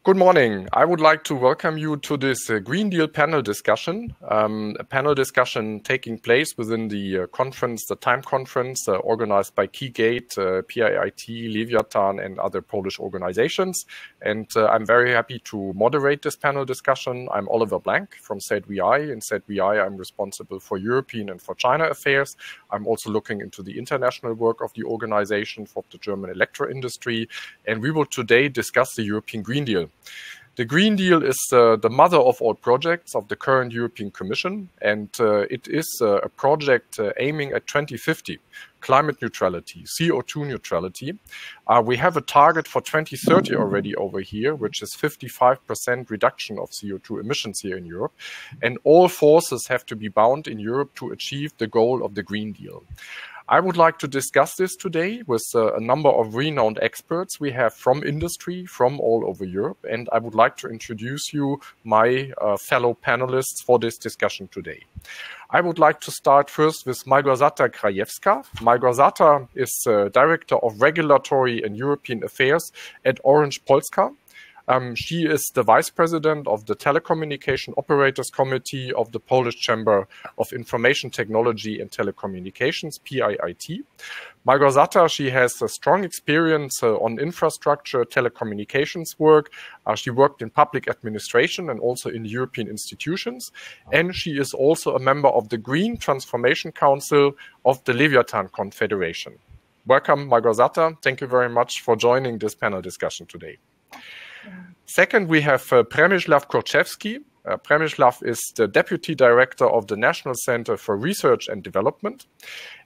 Good morning. I would like to welcome you to this Green Deal panel discussion, a panel discussion taking place within the conference, the TIME conference, organized by Keygate, PIIT, Leviathan, and other Polish organizations. And I'm very happy to moderate this panel discussion. I'm Oliver Blank from ZVEI. In ZVEI, I'm responsible for European and for China affairs. I'm also looking into the international work of the organization for the German electro industry. And we will today discuss the European Green Deal. The Green Deal is the mother of all projects of the current European Commission, and it is a project aiming at 2050, climate neutrality, CO2 neutrality. We have a target for 2030 already over here, which is 55% reduction of CO2 emissions here in Europe, and all forces have to be bound in Europe to achieve the goal of the Green Deal. I would like to discuss this today with a number of renowned experts we have from industry, from all over Europe, and I would like to introduce you my fellow panelists for this discussion today. I would like to start first with Małgorzata Krajewska. Małgorzata is Director of Regulatory and European Affairs at Orange Polska. She is the Vice President of the Telecommunication Operators Committee of the Polish Chamber of Information Technology and Telecommunications, PIIT. Małgorzata, she has a strong experience on infrastructure, telecommunications work. She worked in public administration and also in European institutions. And she is also a member of the Green Transformation Council of the Leviathan Confederation. Welcome, Małgorzata. Thank you very much for joining this panel discussion today. Second, we have Przemysław Kurczewski. Przemysław is the Deputy Director of the National Center for Research and Development,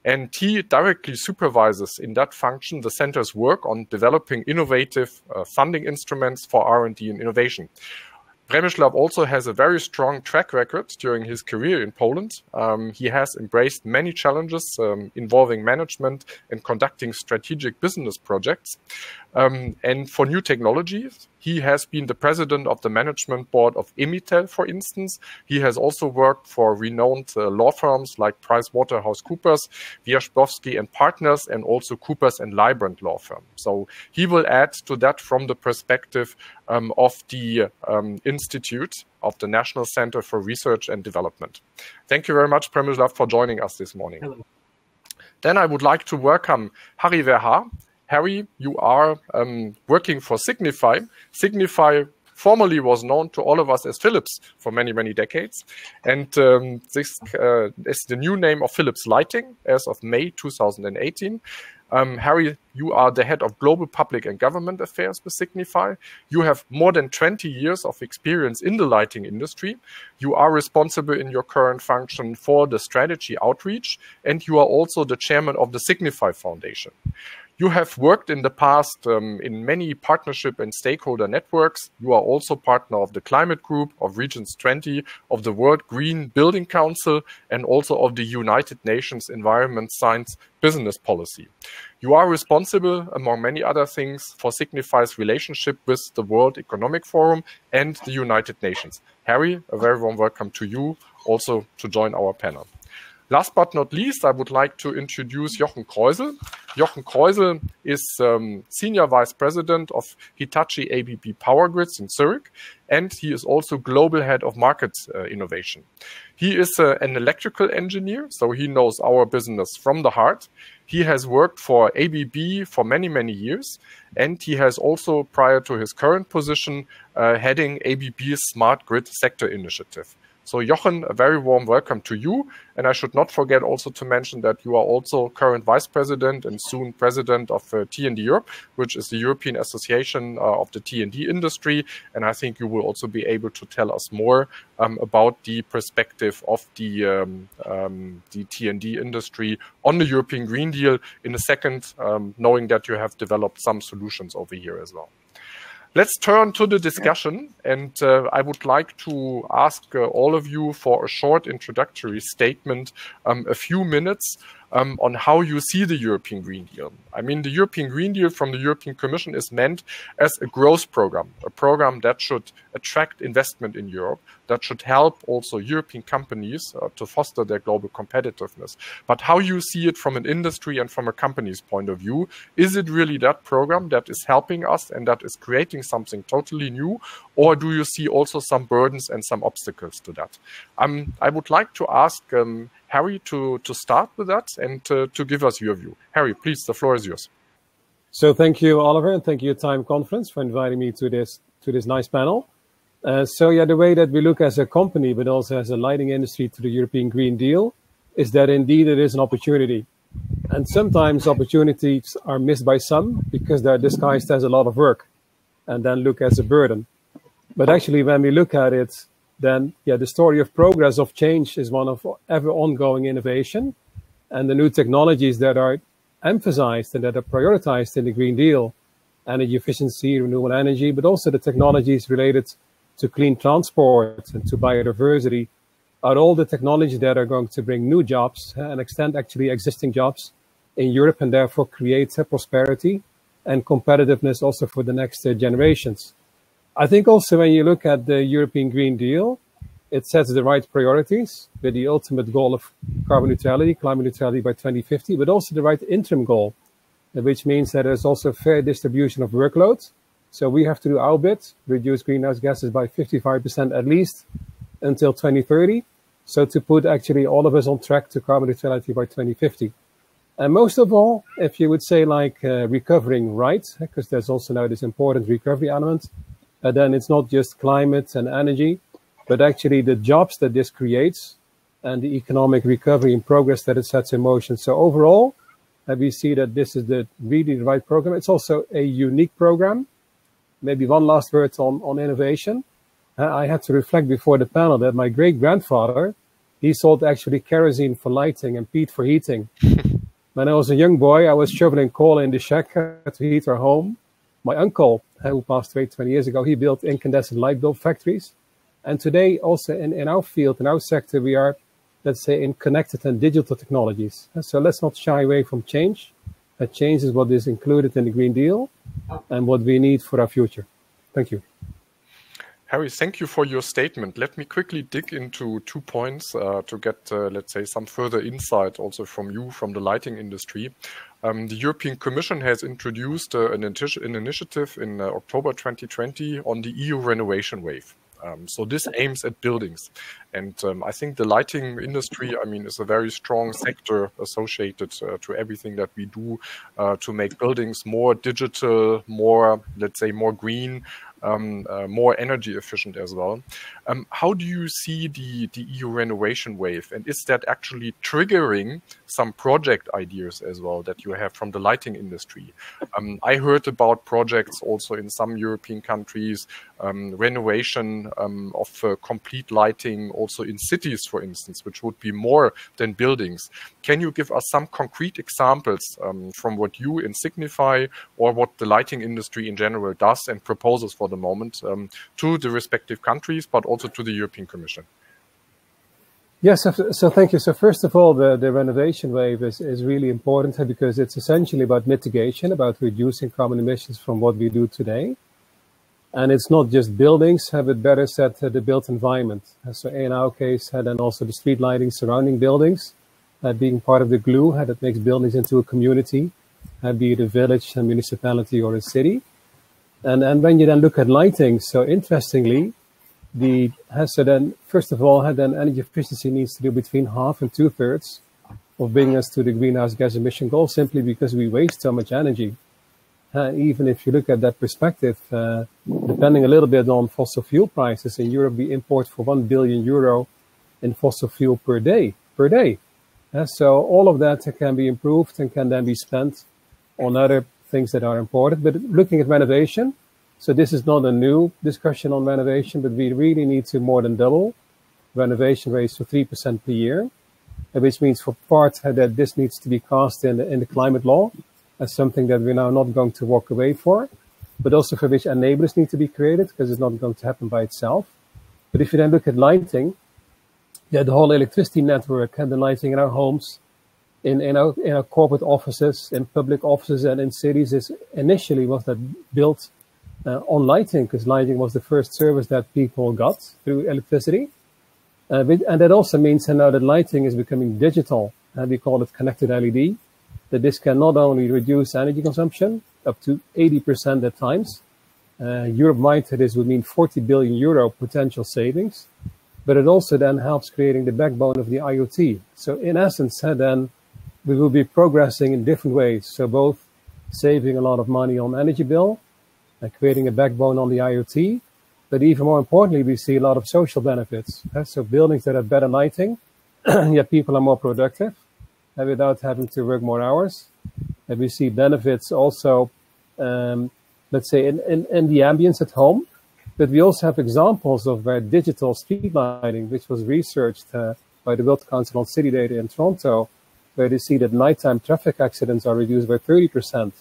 and he directly supervises in that function the center's work on developing innovative funding instruments for R&D and innovation. Przemysław also has a very strong track record during his career in Poland. He has embraced many challenges involving management and conducting strategic business projects. And for new technologies, he has been the president of the management board of Emitel, for instance. He has also worked for renowned law firms like PricewaterhouseCoopers, Wierzbowski and Partners, and also Coopers and Lybrand law firm. So he will add to that from the perspective of the Institute of the National Center for Research and Development. Thank you very much, Przemysław, for joining us this morning. Hello. Then I would like to welcome Harry Verhaar. Harry, you are working for Signify. Signify formerly was known to all of us as Philips for many, many decades. And this is the new name of Philips Lighting as of May 2018. Harry, you are the head of Global Public and Government Affairs with Signify. You have more than 20 years of experience in the lighting industry. You are responsible in your current function for the strategy outreach, and you are also the chairman of the Signify Foundation. You have worked in the past in many partnership and stakeholder networks. You are also partner of the Climate Group, of Regions 20, of the World Green Building Council, and also of the United Nations Environment Science Business Policy. You are responsible, among many other things, for Signify's relationship with the World Economic Forum and the United Nations. Harry, a very warm welcome to you also to join our panel. Last but not least, I would like to introduce Jochen Kreusel. Jochen Kreusel is Senior Vice President of Hitachi ABB Power Grids in Zurich, and he is also Global Head of Market Innovation. He is an electrical engineer, so he knows our business from the heart. He has worked for ABB for many, many years, and he has also, prior to his current position, heading ABB's Smart Grid Sector Initiative. So Jochen, a very warm welcome to you. And I should not forget also to mention that you are also current vice president and soon president of T&D Europe, which is the European Association of the T&D industry. And I think you will also be able to tell us more about the perspective of the T&D industry on the European Green Deal in a second, knowing that you have developed some solutions over here as well. Let's turn to the discussion, and I would like to ask all of you for a short introductory statement, a few minutes, on how you see the European Green Deal. I mean, the European Green Deal from the European Commission is meant as a growth program, a program that should attract investment in Europe, that should help also European companies to foster their global competitiveness. But how you see it from an industry and from a company's point of view, is it really that program that is helping us and that is creating something totally new? Or do you see also some burdens and some obstacles to that? I would like to ask Harry to start with that and to give us your view. Harry, please, the floor is yours. So thank you, Oliver, and thank you, Time Conference, for inviting me to this nice panel. So yeah, the way that we look as a company, but also as a lighting industry to the European Green Deal, is that indeed it is an opportunity. And sometimes opportunities are missed by some because they're disguised as a lot of work and then look as a burden. But actually, when we look at it, then yeah, the story of progress, of change, is one of ever ongoing innovation. And the new technologies that are emphasized and that are prioritized in the Green Deal, energy efficiency, renewable energy, but also the technologies related to clean transport and to biodiversity, are all the technologies that are going to bring new jobs and extend actually existing jobs in Europe, and therefore create prosperity and competitiveness also for the next generations. I think also when you look at the European Green Deal, it sets the right priorities with the ultimate goal of carbon neutrality, climate neutrality by 2050, but also the right interim goal, which means that there's also a fair distribution of workloads. So we have to do our bit, reduce greenhouse gases by 55% at least until 2030. So to put actually all of us on track to carbon neutrality by 2050. And most of all, if you would say like recovering right, because there's also now this important recovery element, then it's not just climate and energy, but actually the jobs that this creates and the economic recovery and progress that it sets in motion. So overall, we see that this is really the right program. It's also a unique program. Maybe one last word on innovation. I had to reflect before the panel that my great-grandfather, he sold actually kerosene for lighting and peat for heating. When I was a young boy, I was shoveling coal in the shack to heat our home. My uncle, who passed away 20 years ago, he built incandescent light bulb factories. And today, also in our field, in our sector, we are, let's say, in connected and digital technologies. So let's not shy away from change. That change is what is included in the Green Deal and what we need for our future. Thank you. Harry, thank you for your statement. Let me quickly dig into 2 points to get, let's say, some further insight also from you, from the lighting industry. The European Commission has introduced an initiative in October 2020 on the EU renovation wave. So this aims at buildings. And I think the lighting industry, I mean, is a very strong sector associated to everything that we do to make buildings more digital, more, let's say, more green, more energy efficient as well. How do you see the EU renovation wave? And is that actually triggering some project ideas as well that you have from the lighting industry? I heard about projects also in some European countries, renovation of complete lighting also in cities, for instance, which would be more than buildings. Can you give us some concrete examples from what you in Signify or what the lighting industry in general does and proposes for the moment to the respective countries, but also to the European Commission? Yes, so thank you. So first of all, the renovation wave is really important because it's essentially about mitigation, about reducing carbon emissions from what we do today. And it's not just buildings, but better said, the built environment. So in our case, then also the street lighting surrounding buildings, being part of the glue that makes buildings into a community, be it a village, a municipality, or a city. And when you then look at lighting, so interestingly, first of all, energy efficiency needs to do between 1/2 and 2/3 of bringing us to the greenhouse gas emission goal, simply because we waste so much energy. Even if you look at that perspective, depending a little bit on fossil fuel prices, in Europe we import for €1 billion in fossil fuel per day. So all of that can be improved and can then be spent on other things that are important. But looking at renovation, so this is not a new discussion on renovation, but we really need to more than double renovation rates to 3% per year, which means for part that this needs to be cast in the climate law as something that we're now not going to walk away for, but also for which enablers need to be created because it's not going to happen by itself. But if you then look at lighting, the whole electricity network and the lighting in our homes, in our corporate offices, in public offices, and in cities is initially was that built on lighting, because lighting was the first service that people got through electricity. And that also means that now that lighting is becoming digital, and we call it connected LED, that this can not only reduce energy consumption up to 80% at times. Europe-wide, this would mean 40 billion euro potential savings, but it also then helps creating the backbone of the IoT. So in essence, then we will be progressing in different ways. So both saving a lot of money on energy bill, creating a backbone on the IoT, but even more importantly, we see a lot of social benefits. So buildings that have better lighting, yet people are more productive without having to work more hours. And we see benefits also, let's say, in the ambience at home. But we also have examples of digital street lighting, which was researched by the World Council on City Data in Toronto, where they see that nighttime traffic accidents are reduced by 30%.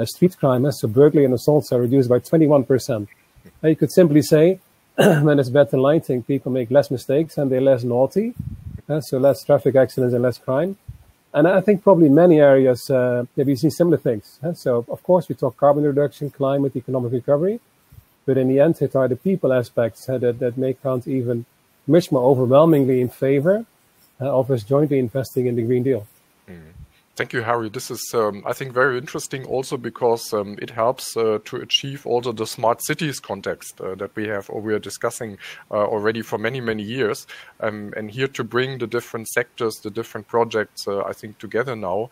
Street crime, so burglary and assaults, are reduced by 21%. You could simply say, when there's better lighting, people make less mistakes and they're less naughty, so less traffic accidents and less crime. And I think probably many areas we see similar things. So, of course, we talk carbon reduction, climate, economic recovery, but in the end, it are the people aspects that make count even much more overwhelmingly in favor of us jointly investing in the Green Deal. Thank you, Harry. This is, I think, very interesting also because it helps to achieve also the smart cities context that we have or we are discussing already for many, many years. And here to bring the different sectors, the different projects, I think, together now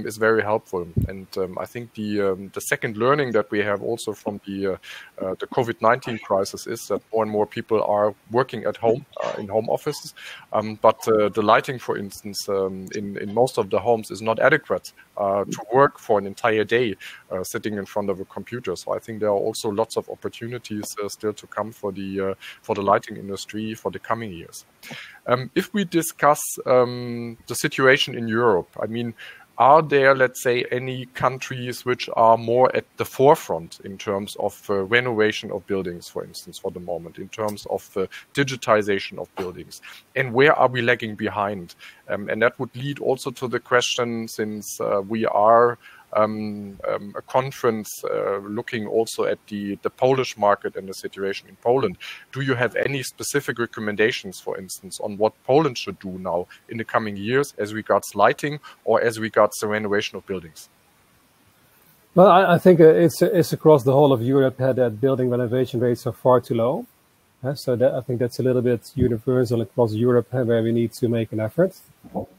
is very helpful. And I think the second learning that we have also from the COVID-19 crisis is that more and more people are working at home, in home offices. But the lighting, for instance, in most of the homes is not adequate to work for an entire day sitting in front of a computer. So I think there are also lots of opportunities still to come for the lighting industry for the coming years. If we discuss the situation in Europe, I mean, are there, let's say, any countries which are more at the forefront in terms of renovation of buildings, for instance, for the moment, in terms of digitization of buildings? And where are we lagging behind? And that would lead also to the question, since we are a conference looking also at the Polish market and the situation in Poland. Do you have any specific recommendations, for instance, on what Poland should do now in the coming years as regards lighting or as regards the renovation of buildings? Well, I think it's across the whole of Europe that building renovation rates are far too low. So I think that's a little bit universal across Europe where we need to make an effort.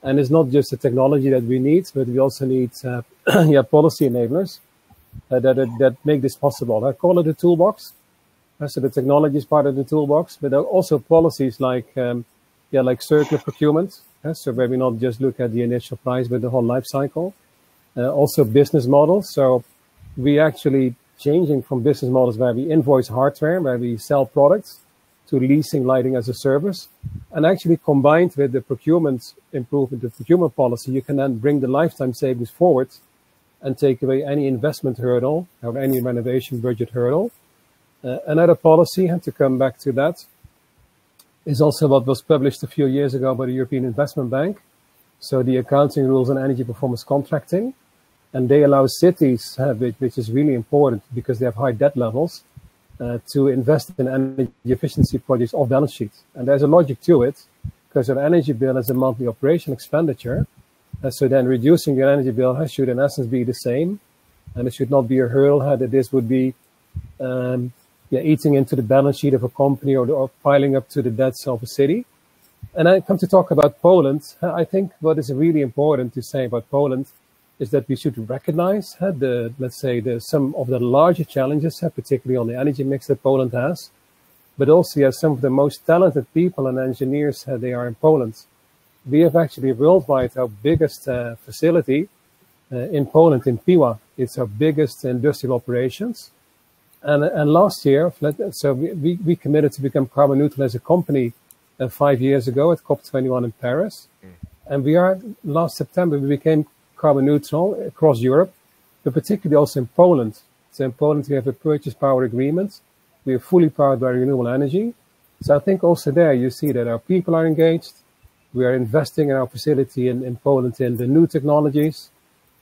And it's not just the technology that we need, but we also need policy enablers that make this possible. I call it a toolbox. So the technology is part of the toolbox, but there are also policies like circular procurement. So where we not just look at the initial price, but the whole life cycle. Also business models. So we actually changing from business models where we invoice hardware, where we sell products, to leasing lighting as a service. And actually combined with the procurement improvement, the procurement policy, you can then bring the lifetime savings forward and take away any investment hurdle or any renovation budget hurdle. Another policy, and to come back to that, is also what was published a few years ago by the European Investment Bank. So the accounting rules on energy performance contracting. And they allow cities, which is really important because they have high debt levels, to invest in energy efficiency projects off balance sheet. And there's a logic to it, because your energy bill is a monthly operation expenditure. So then reducing your energy bill should in essence be the same. And it should not be a hurdle that this would be eating into the balance sheet of a company or piling up to the debts of a city. And I come to talk about Poland. I think what is really important to say about Poland is that we should recognize some of the larger challenges, particularly on the energy mix that Poland has, but also some of the most talented people and engineers they are in Poland. We have actually worldwide our biggest facility in Poland, in Piła. It's our biggest industrial operations. And last year, so we committed to become carbon neutral as a company 5 years ago at COP21 in Paris. And last September, we became carbon neutral across Europe, but particularly also in Poland. So in Poland, we have a purchase power agreement. We are fully powered by renewable energy. So I think also there you see that our people are engaged. We are investing in our facility in Poland in the new technologies.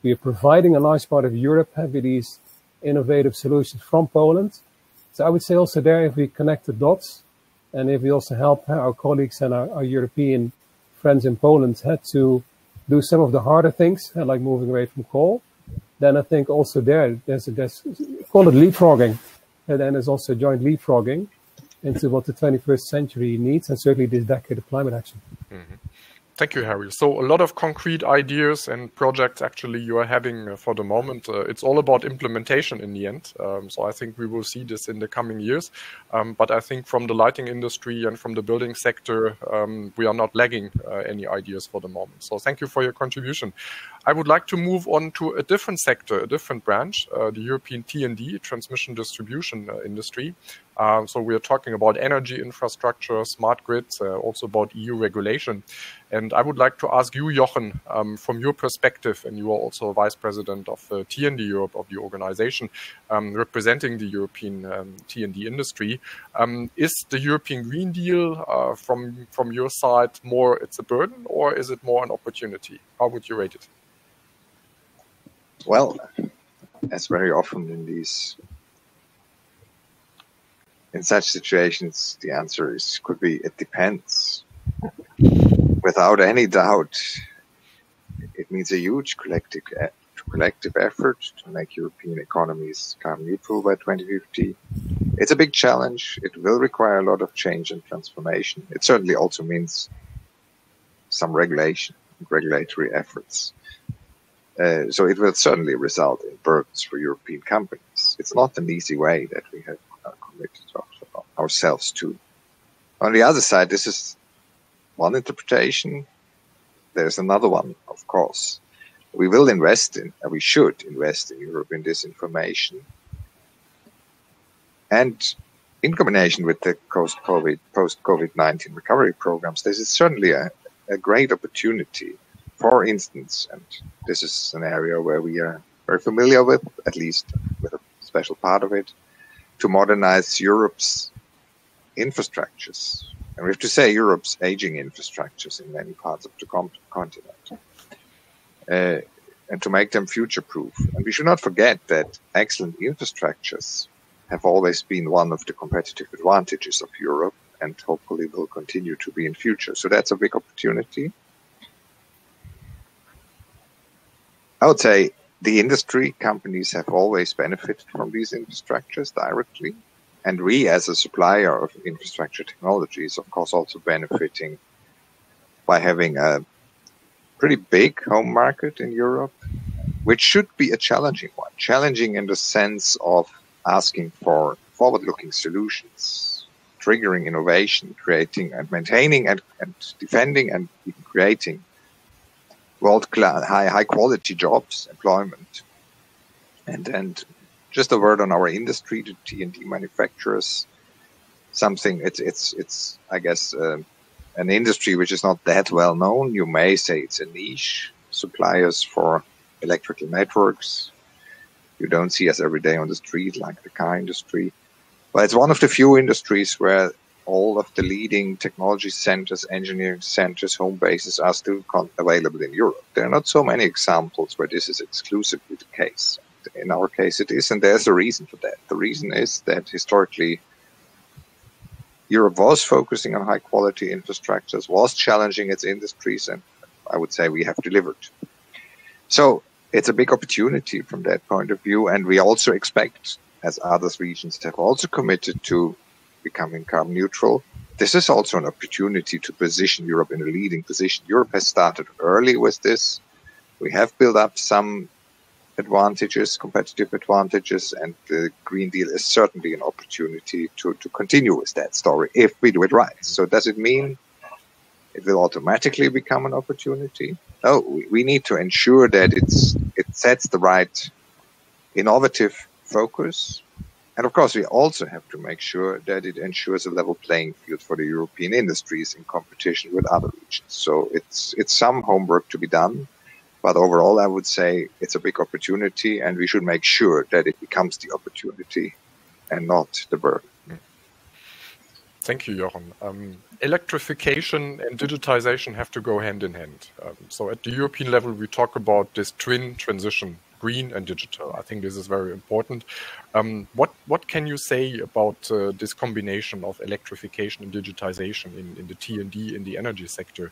We are providing a large part of Europe with these innovative solutions from Poland. So I would say also there, if we connect the dots, and if we also help our colleagues and our European friends in Poland to do some of the harder things, like moving away from coal, then I think also there's call it leapfrogging. And then there's also joint leapfrogging into what the 21st century needs, and certainly this decade of climate action. Mm-hmm. Thank you, Harry. So a lot of concrete ideas and projects actually you are having for the moment. It's all about implementation in the end. So I think we will see this in the coming years. But I think from the lighting industry and from the building sector, we are not lagging any ideas for the moment. So thank you for your contribution. I would like to move on to a different sector, a different branch, the European T&D, transmission distribution industry. So we are talking about energy infrastructure, smart grids, also about EU regulation. And I would like to ask you, Jochen, from your perspective, and you are also Vice President of T&D Europe of the organization, representing the European T&D industry. Is the European Green Deal, from your side, more it's a burden, or is it more an opportunity? How would you rate it? Well, as very often in such situations, the answer could be it depends. Without any doubt, it means a huge collective effort to make European economies carbon neutral by 2050. It's a big challenge. It will require a lot of change and transformation. It certainly also means some regulation and regulatory efforts. So it will certainly result in burdens for European companies. It's not an easy way that we have committed ourselves to. On the other side, this is one interpretation. There's another one, of course. We will invest in, and we should invest in Europe in this information. And in combination with the post-COVID-19 recovery programs, this is certainly a great opportunity. For instance, and this is an area where we are very familiar with, at least with a special part of it, to modernize Europe's infrastructures. And we have to say Europe's aging infrastructures in many parts of the continent, and to make them future-proof. And we should not forget that excellent infrastructures have always been one of the competitive advantages of Europe, and hopefully will continue to be in future. So that's a big opportunity. I would say the industry companies have always benefited from these infrastructures directly. And we, as a supplier of infrastructure technologies, of course, also benefiting by having a pretty big home market in Europe, which should be a challenging one. Challenging in the sense of asking for forward-looking solutions, triggering innovation, creating and maintaining and defending and even creating world-class, high-quality jobs, employment. And just a word on our industry, the T&D manufacturers, something, it's I guess, an industry which is not that well known. You may say it's a niche, suppliers for electrical networks. You don't see us every day on the street like the car industry. But it's one of the few industries where all of the leading technology centers, engineering centers, home bases are still available in Europe. There are not so many examples where this is exclusively the case. In our case, it is, and there's a reason for that. The reason is that historically, Europe was focusing on high-quality infrastructures, was challenging its industries, and I would say we have delivered. So it's a big opportunity from that point of view, and we also expect, as other regions have also committed to becoming carbon neutral, this is also an opportunity to position Europe in a leading position. Europe has started early with this. We have built up some advantages, competitive advantages, and the Green Deal is certainly an opportunity to continue with that story if we do it right. So does it mean it will automatically become an opportunity? No, we need to ensure that it sets the right innovative focus. And of course, we also have to make sure that it ensures a level playing field for the European industries in competition with other regions. So it's some homework to be done. But overall, I would say it's a big opportunity, and we should make sure that it becomes the opportunity and not the burden. Thank you, Jochen. Electrification and digitization have to go hand in hand. So at the European level, we talk about this twin transition, green and digital. I think this is very important. What can you say about this combination of electrification and digitization in the T&D, in the energy sector?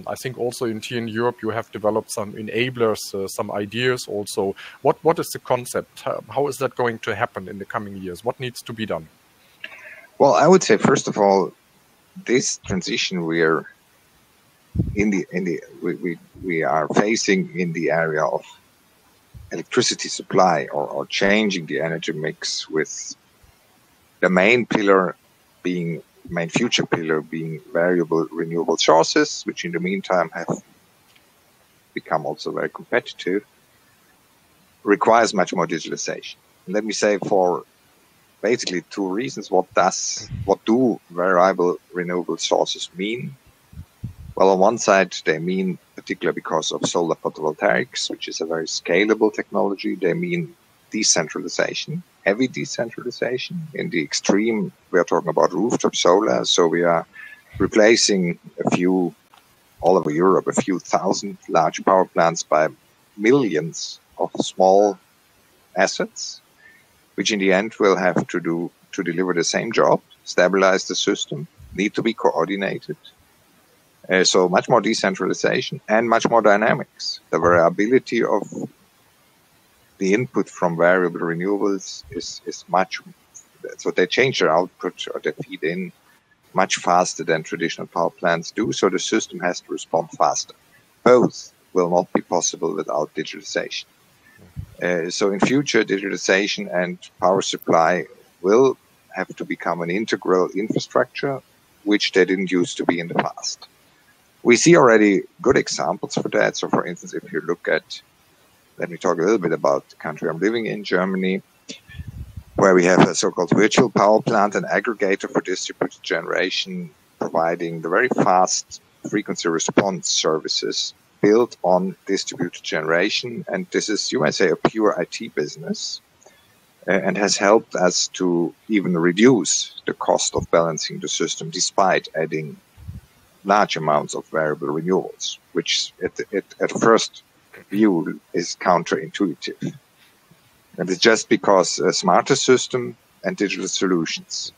I think also in TN Europe, you have developed some enablers, some ideas also. What is the concept? How is that going to happen in the coming years? What needs to be done? Well, I would say, first of all, this transition we are facing in the area of electricity supply or changing the energy mix, with the main future pillar being variable renewable sources, which in the meantime have become also very competitive, requires much more digitalization. Let me say, for basically two reasons. What do variable renewable sources mean? Well, on one side, they mean, particularly because of solar photovoltaics, which is a very scalable technology, they mean decentralization, heavy decentralization. In the extreme, we are talking about rooftop solar. So we are replacing all over Europe, a few thousand large power plants by millions of small assets, which in the end will have to deliver the same job, stabilize the system, need to be coordinated. So much more decentralization and much more dynamics. The variability of the input from variable renewables is much, so they change their output or they feed in much faster than traditional power plants do. So the system has to respond faster. Both will not be possible without digitalization. So in future, digitalization and power supply will have to become an integral infrastructure, which they didn't used to be in the past. We see already good examples for that. So for instance, if you look at, let me talk a little bit about the country I'm living in, Germany, where we have a so-called virtual power plant, an aggregator for distributed generation, providing the very fast frequency response services built on distributed generation. And this is, you might say, a pure IT business, and has helped us to even reduce the cost of balancing the system despite adding large amounts of variable renewables, which at first view is counterintuitive. And it's just because a smarter system and digital solutions.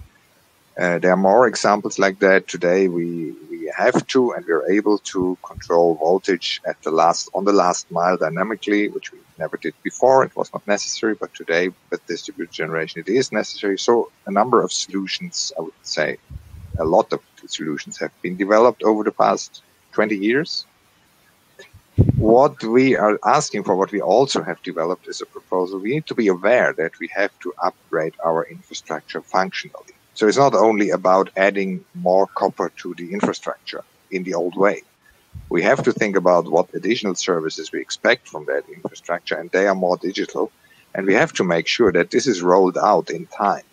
There are more examples like that. Today we have to, and we're able to control voltage on the last mile dynamically, which we never did before. It was not necessary, but today with distributed generation, it is necessary. So a number of solutions, I would say, a lot of solutions have been developed over the past 20 years. What we are asking for, what we also have developed, is a proposal. We need to be aware that we have to upgrade our infrastructure functionally. So it's not only about adding more copper to the infrastructure in the old way. We have to think about what additional services we expect from that infrastructure, and they are more digital. And we have to make sure that this is rolled out in time.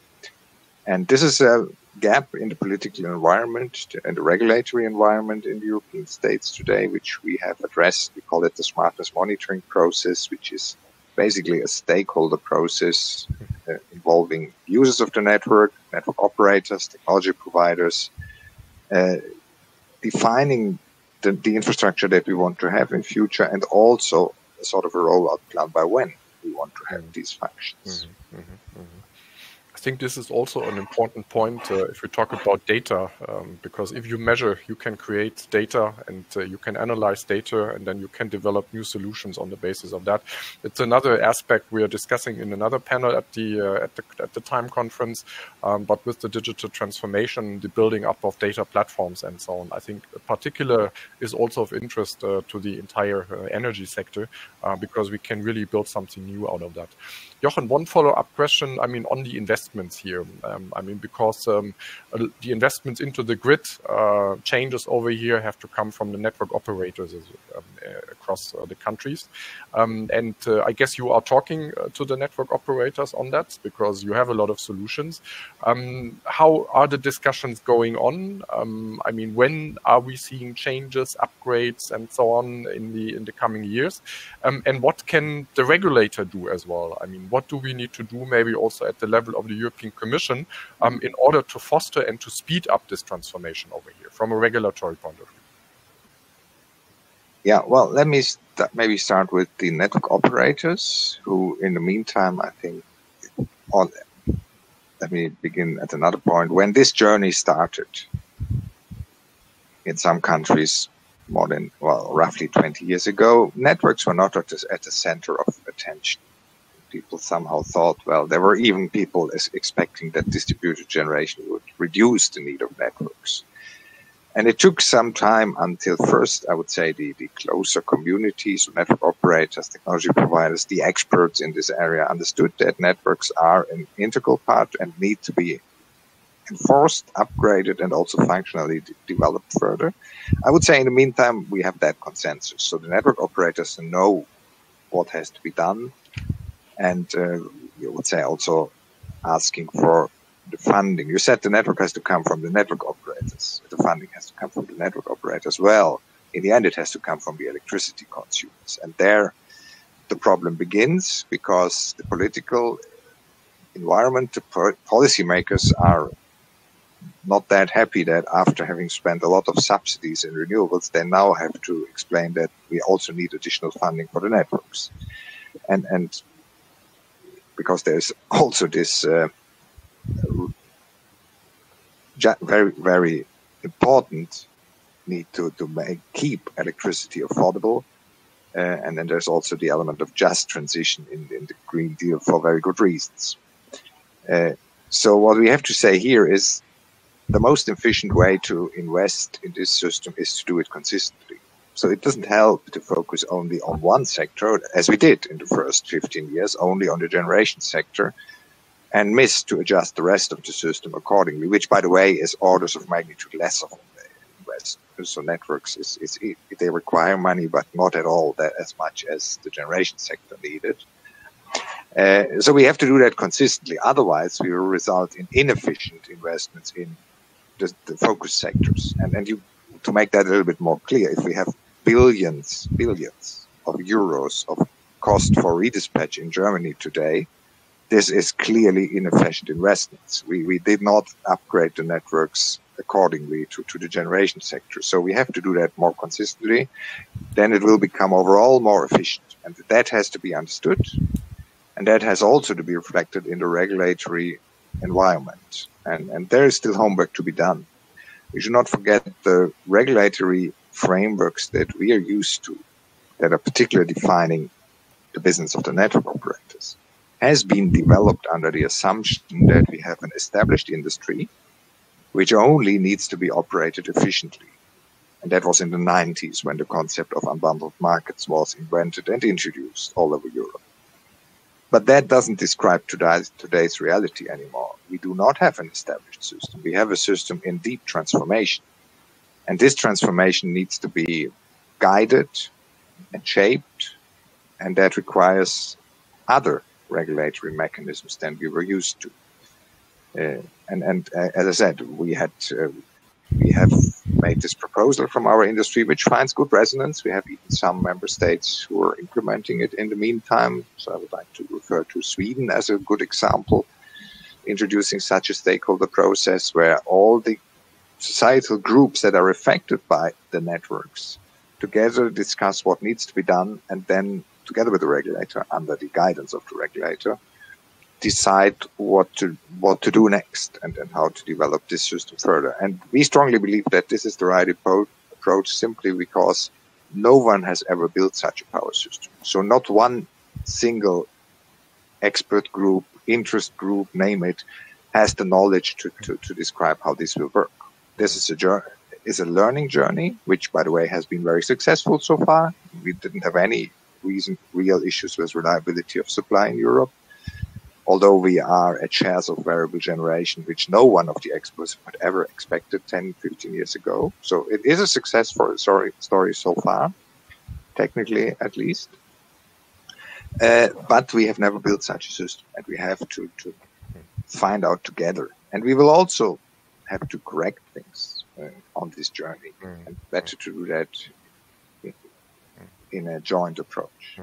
And this is a gap in the political environment and the regulatory environment in the European states today, which we have addressed. We call it the smartness monitoring process, which is basically a stakeholder process involving users of the network operators, technology providers, defining the infrastructure that we want to have in future, and also a sort of a rollout plan by when we want to have these functions. I think this is also an important point if we talk about data, because if you measure, you can create data and you can analyze data, and then you can develop new solutions on the basis of that. It's another aspect we are discussing in another panel at the time conference, but with the digital transformation, the building up of data platforms and so on. I think particular is also of interest to the entire energy sector, because we can really build something new out of that. Jochen, one follow-up question, on the investments here. Because the investments into the grid changes over here have to come from the network operators across the countries. And I guess you are talking to the network operators on that, because you have a lot of solutions. How are the discussions going on? When are we seeing changes, upgrades, and so on in the coming years? And what can the regulator do as well? What do we need to do, maybe also at the level of the European Commission, in order to foster and to speed up this transformation over here from a regulatory point of view? Yeah, well, let me maybe start with the network operators, who in the meantime, I think, let me begin at another point. When this journey started in some countries more than, well, roughly 20 years ago, networks were not at the center of attention. People somehow thought, well, there were even people expecting that distributed generation would reduce the need of networks. And it took some time until first, I would say, the closer communities, network operators, technology providers, the experts in this area understood that networks are an integral part and need to be enforced, upgraded, and also functionally developed further. I would say in the meantime, we have that consensus. So the network operators know what has to be done. And you would say also asking for the funding. You said the network has to come from the network operators. The funding has to come from the network operators. Well, in the end, it has to come from the electricity consumers. And there the problem begins, because the political environment, the policymakers are not that happy that after having spent a lot of subsidies in renewables, they now have to explain that we also need additional funding for the networks. And because there's also this very, very important need to keep electricity affordable. And then there's also the element of just transition in the Green Deal for very good reasons. So what we have to say here is the most efficient way to invest in this system is to do it consistently. So it doesn't help to focus only on one sector, as we did in the first 15 years, only on the generation sector, and miss to adjust the rest of the system accordingly, which, by the way, is orders of magnitude less of investment. So networks, they require money, but not at all that as much as the generation sector needed. So we have to do that consistently. Otherwise, we will result in inefficient investments in the focus sectors. And to make that a little bit more clear, if we have billions of euros of cost for redispatch in Germany today, this is clearly inefficient investments. We did not upgrade the networks accordingly to the generation sector. So we have to do that more consistently. Then it will become overall more efficient. And that has to be understood. And that has also to be reflected in the regulatory environment. And there is still homework to be done. We should not forget the regulatory frameworks that we are used to, that are particularly defining the business of the network operators, has been developed under the assumption that we have an established industry which only needs to be operated efficiently. And that was in the 90s when the concept of unbundled markets was invented and introduced all over Europe. But that doesn't describe today's reality anymore. We do not have an established system. We have a system in deep transformation. And this transformation needs to be guided and shaped, and that requires other regulatory mechanisms than we were used to. And as I said, we have made this proposal from our industry, which finds good resonance. We have even some member states who are implementing it in the meantime. So I would like to refer to Sweden as a good example, introducing such a stakeholder process where all the societal groups that are affected by the networks together discuss what needs to be done, and then together with the regulator, under the guidance of the regulator, decide what to do next and how to develop this system further. And we strongly believe that this is the right approach, simply because no one has ever built such a power system. So not one single expert group, interest group, name it, has the knowledge to describe how this will work. This is a learning journey, which, by the way, has been very successful so far. We didn't have any real issues with reliability of supply in Europe, although we are at shares of variable generation, which no one of the experts had ever expected 10, 15 years ago. So it is a successful story so far, technically at least. But we have never built such a system, and we have to find out together. And we will also have to correct things on this journey, and better to do that in a joint approach.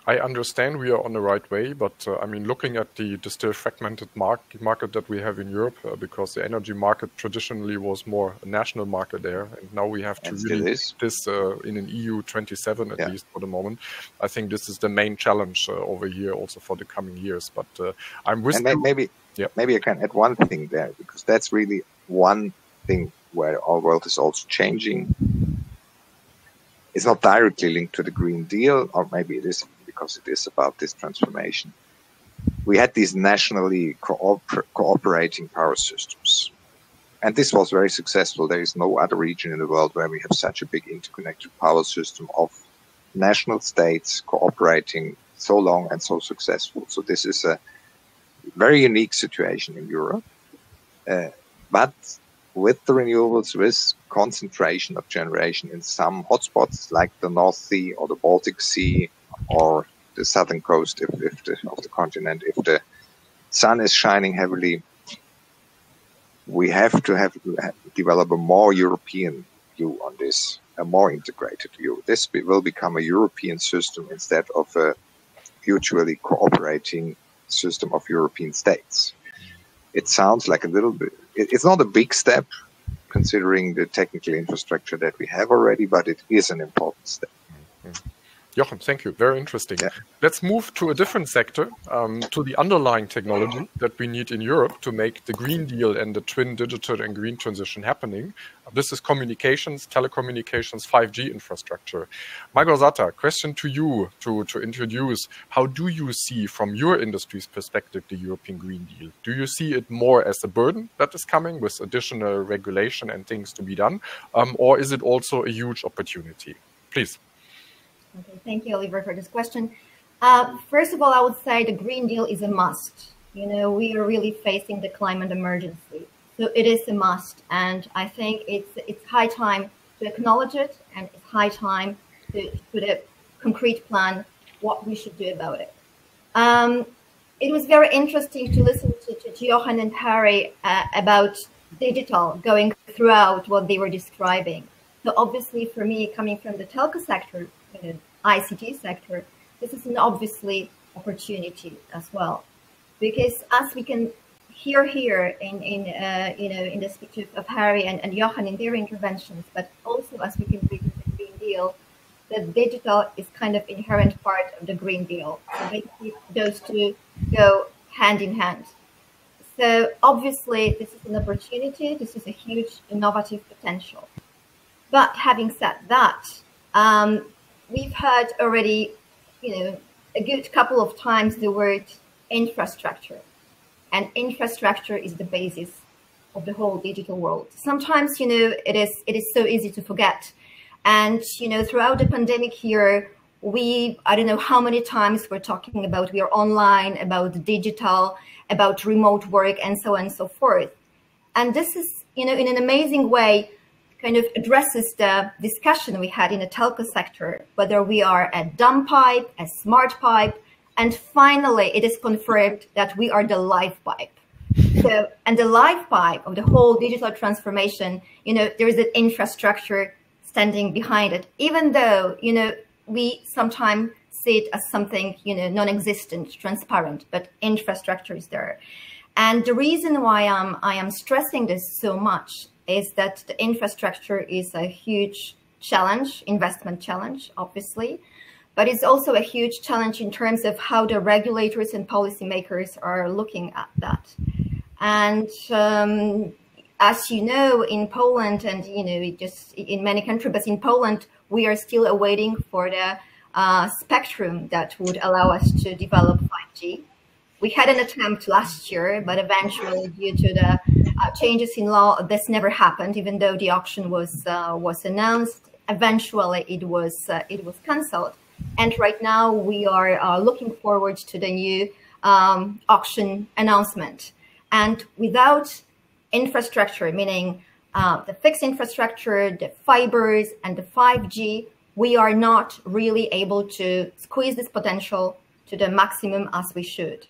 I understand we are on the right way, but I mean, looking at the still fragmented market that we have in Europe, because the energy market traditionally was more a national market there, and now we have to really this in an EU 27 at least for the moment. I think this is the main challenge over here also for the coming years. But I'm with you. Maybe I can add one thing there, because that's really one thing where our world is also changing. It's not directly linked to the Green Deal, or maybe it is because it is about this transformation. We had these nationally cooperating power systems. And this was very successful. There is no other region in the world where we have such a big interconnected power system of national states cooperating so long and so successful. So this is a very unique situation in Europe. But with the renewables, with concentration of generation in some hotspots like the North Sea or the Baltic Sea or the southern coast of the continent, if the sun is shining heavily, we have to develop a more European view on this, a more integrated view. This will become a European system instead of a mutually cooperating system of European states. It sounds like a little bit, it's not a big step considering the technical infrastructure that we have already, but it is an important step. Jochen, thank you. Very interesting. Yeah. Let's move to a different sector, to the underlying technology that we need in Europe to make the Green Deal and the twin digital and green transition happening. This is communications, telecommunications, 5G infrastructure. Małgorzata, question to you to introduce. How do you see from your industry's perspective the European Green Deal? Do you see it more as a burden that is coming with additional regulation and things to be done? Or is it also a huge opportunity? Please. Okay, thank you, Olivier, for this question. First of all, I would say the Green Deal is a must. You know, we are really facing the climate emergency. So it is a must. And I think it's high time to acknowledge it, and it's high time to put a concrete plan what we should do about it. It was very interesting to listen to Jochen and Harry about digital going throughout what they were describing. So obviously for me, coming from the telco sector, the ICT sector, this is an obviously opportunity as well, because as we can hear here in the speech of Harry and Jochen in their interventions, but also as we can read in the Green Deal, that digital is kind of inherent part of the Green Deal. So basically those two go hand in hand. So obviously this is an opportunity. This is a huge innovative potential. But having said that, we've heard already, a good couple of times the word infrastructure. And infrastructure is the basis of the whole digital world. Sometimes, it is so easy to forget. And, throughout the pandemic year, I don't know how many times we're talking about we are online, about digital, about remote work, and so on and so forth. And this is, in an amazing way, kind of addresses the discussion we had in the telco sector, whether we are a dumb pipe, a smart pipe, and finally it is confirmed that we are the live pipe. So, and the live pipe of the whole digital transformation, there is an infrastructure standing behind it, even though, we sometimes see it as something, non-existent, transparent, but infrastructure is there. And the reason why I am stressing this so much is that the infrastructure is a huge challenge, investment challenge, obviously, but it's also a huge challenge in terms of how the regulators and policymakers are looking at that. And as you know, in Poland and, just in many countries, but in Poland, we are still awaiting for the spectrum that would allow us to develop 5G. We had an attempt last year, but eventually, due to the changes in law, this never happened. Even though the auction was announced, eventually it was cancelled. And right now we are looking forward to the new auction announcement. And without infrastructure, meaning the fixed infrastructure, the fibers, and the 5G, we are not really able to squeeze this potential to the maximum as we should.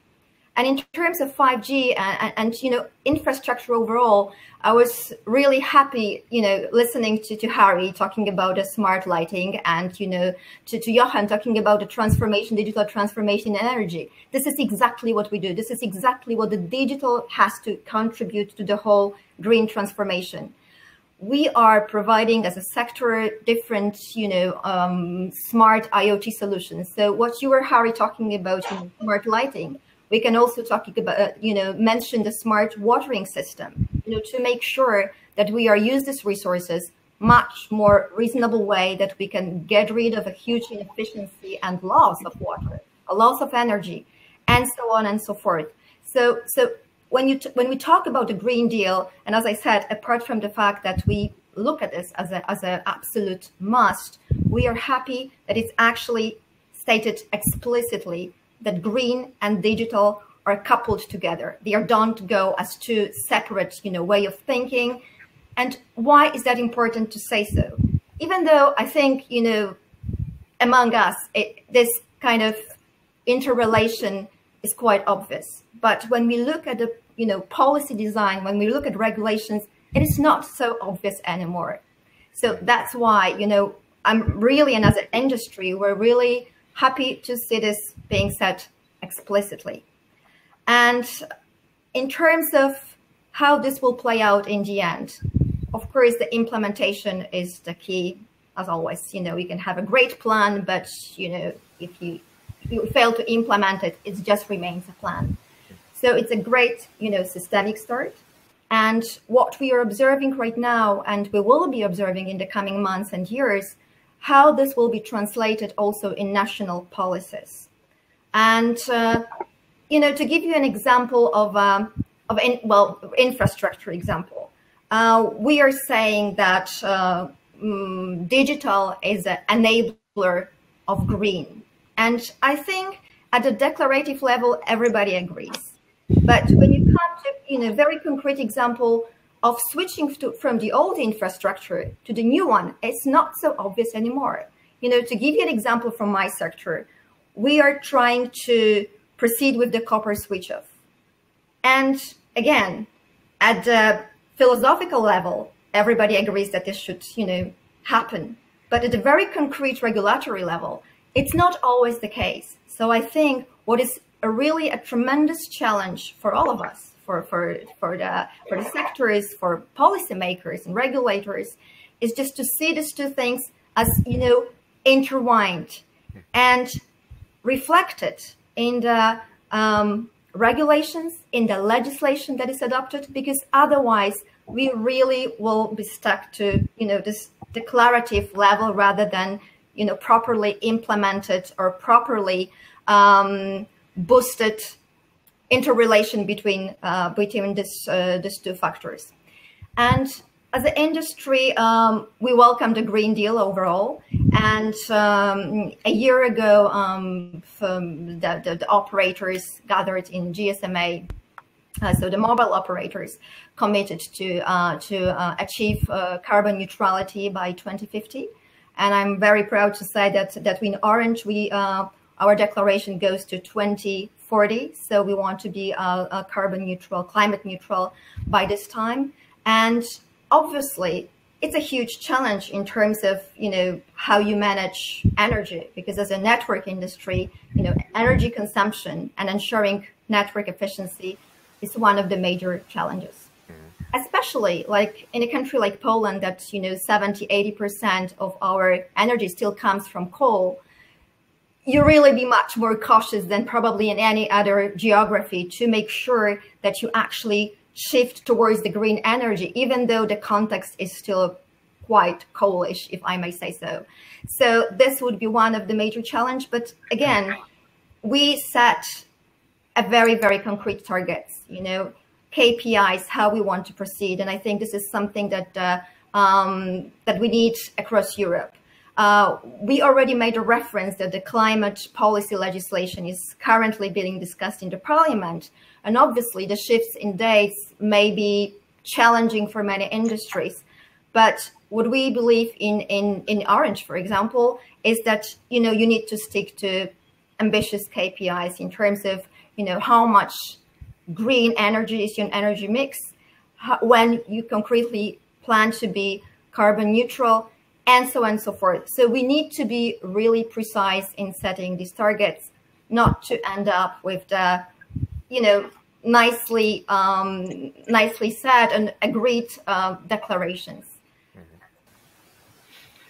And in terms of 5G and you know, infrastructure overall, I was really happy, you know, listening to Harry talking about the smart lighting and, you know, to Jochen talking about the transformation, digital transformation in energy. This is exactly what we do. This is exactly what the digital has to contribute to the whole green transformation. We are providing as a sector different, you know, smart IoT solutions. So what you were, Harry, talking about, you know, smart lighting, we can also talk about, you know, mention the smart watering system, you know, to make sure that we are use these resources much more reasonable way, that we can get rid of a huge inefficiency and loss of water, a loss of energy, and so on and so forth. So when we talk about the Green Deal, and as I said, apart from the fact that we look at this as an absolute must, we are happy that it's actually stated explicitly that green and digital are coupled together. They don't go as two separate, you know, way of thinking. And why is that important to say so? Even though I think, you know, among us, this kind of interrelation is quite obvious. But when we look at the, you know, policy design, when we look at regulations, it is not so obvious anymore. So that's why, you know, I'm really, and as an industry, we're really happy to see this being said explicitly. And in terms of how this will play out in the end, of course, the implementation is the key. As always, you know, you can have a great plan, but, you know, if you fail to implement it, it just remains a plan. So it's a great, you know, systemic start. And what we are observing right now, and we will be observing in the coming months and years, how this will be translated also in national policies. And, you know, to give you an example of infrastructure example, we are saying that digital is an enabler of green. And I think at the declarative level, everybody agrees. But when you come to, you know, very concrete example of switching from the old infrastructure to the new one, it's not so obvious anymore. You know, to give you an example from my sector, we are trying to proceed with the copper switch off. And again, at the philosophical level, everybody agrees that this should, you know, happen. But at the very concrete regulatory level, it's not always the case. So I think what is really a tremendous challenge for all of us, for the sectors, for policymakers and regulators, is just to see these two things as, you know, intertwined and reflected in the regulations, in the legislation that is adopted, because otherwise we really will be stuck to, you know, this declarative level rather than, you know, properly implemented or properly boosted interrelation between these two factors. And as an industry, we welcome the Green Deal overall. And a year ago, the operators gathered in GSMA, so the mobile operators committed to achieve carbon neutrality by 2050. And I'm very proud to say that we in Orange, our declaration goes to 2040. So we want to be carbon neutral, climate neutral by this time. And obviously, it's a huge challenge in terms of, you know, how you manage energy, because as a network industry, you know, energy consumption and ensuring network efficiency is one of the major challenges. Especially like in a country like Poland, that, you know, 70–80% of our energy still comes from coal. You really be much more cautious than probably in any other geography to make sure that you actually shift towards the green energy, even though the context is still quite coalish, if I may say so. So this would be one of the major challenges. But again, we set a very, very concrete targets, you know, KPIs, how we want to proceed. And I think this is something that that we need across Europe. We already made a reference that the climate policy legislation is currently being discussed in the parliament. And obviously the shifts in dates may be challenging for many industries. But what we believe in Orange, for example, is that, you know, you need to stick to ambitious KPIs in terms of how much green energy is your energy mix, when you concretely plan to be carbon neutral, and so on and so forth. So we need to be really precise in setting these targets, not to end up with the, nicely said and agreed declarations.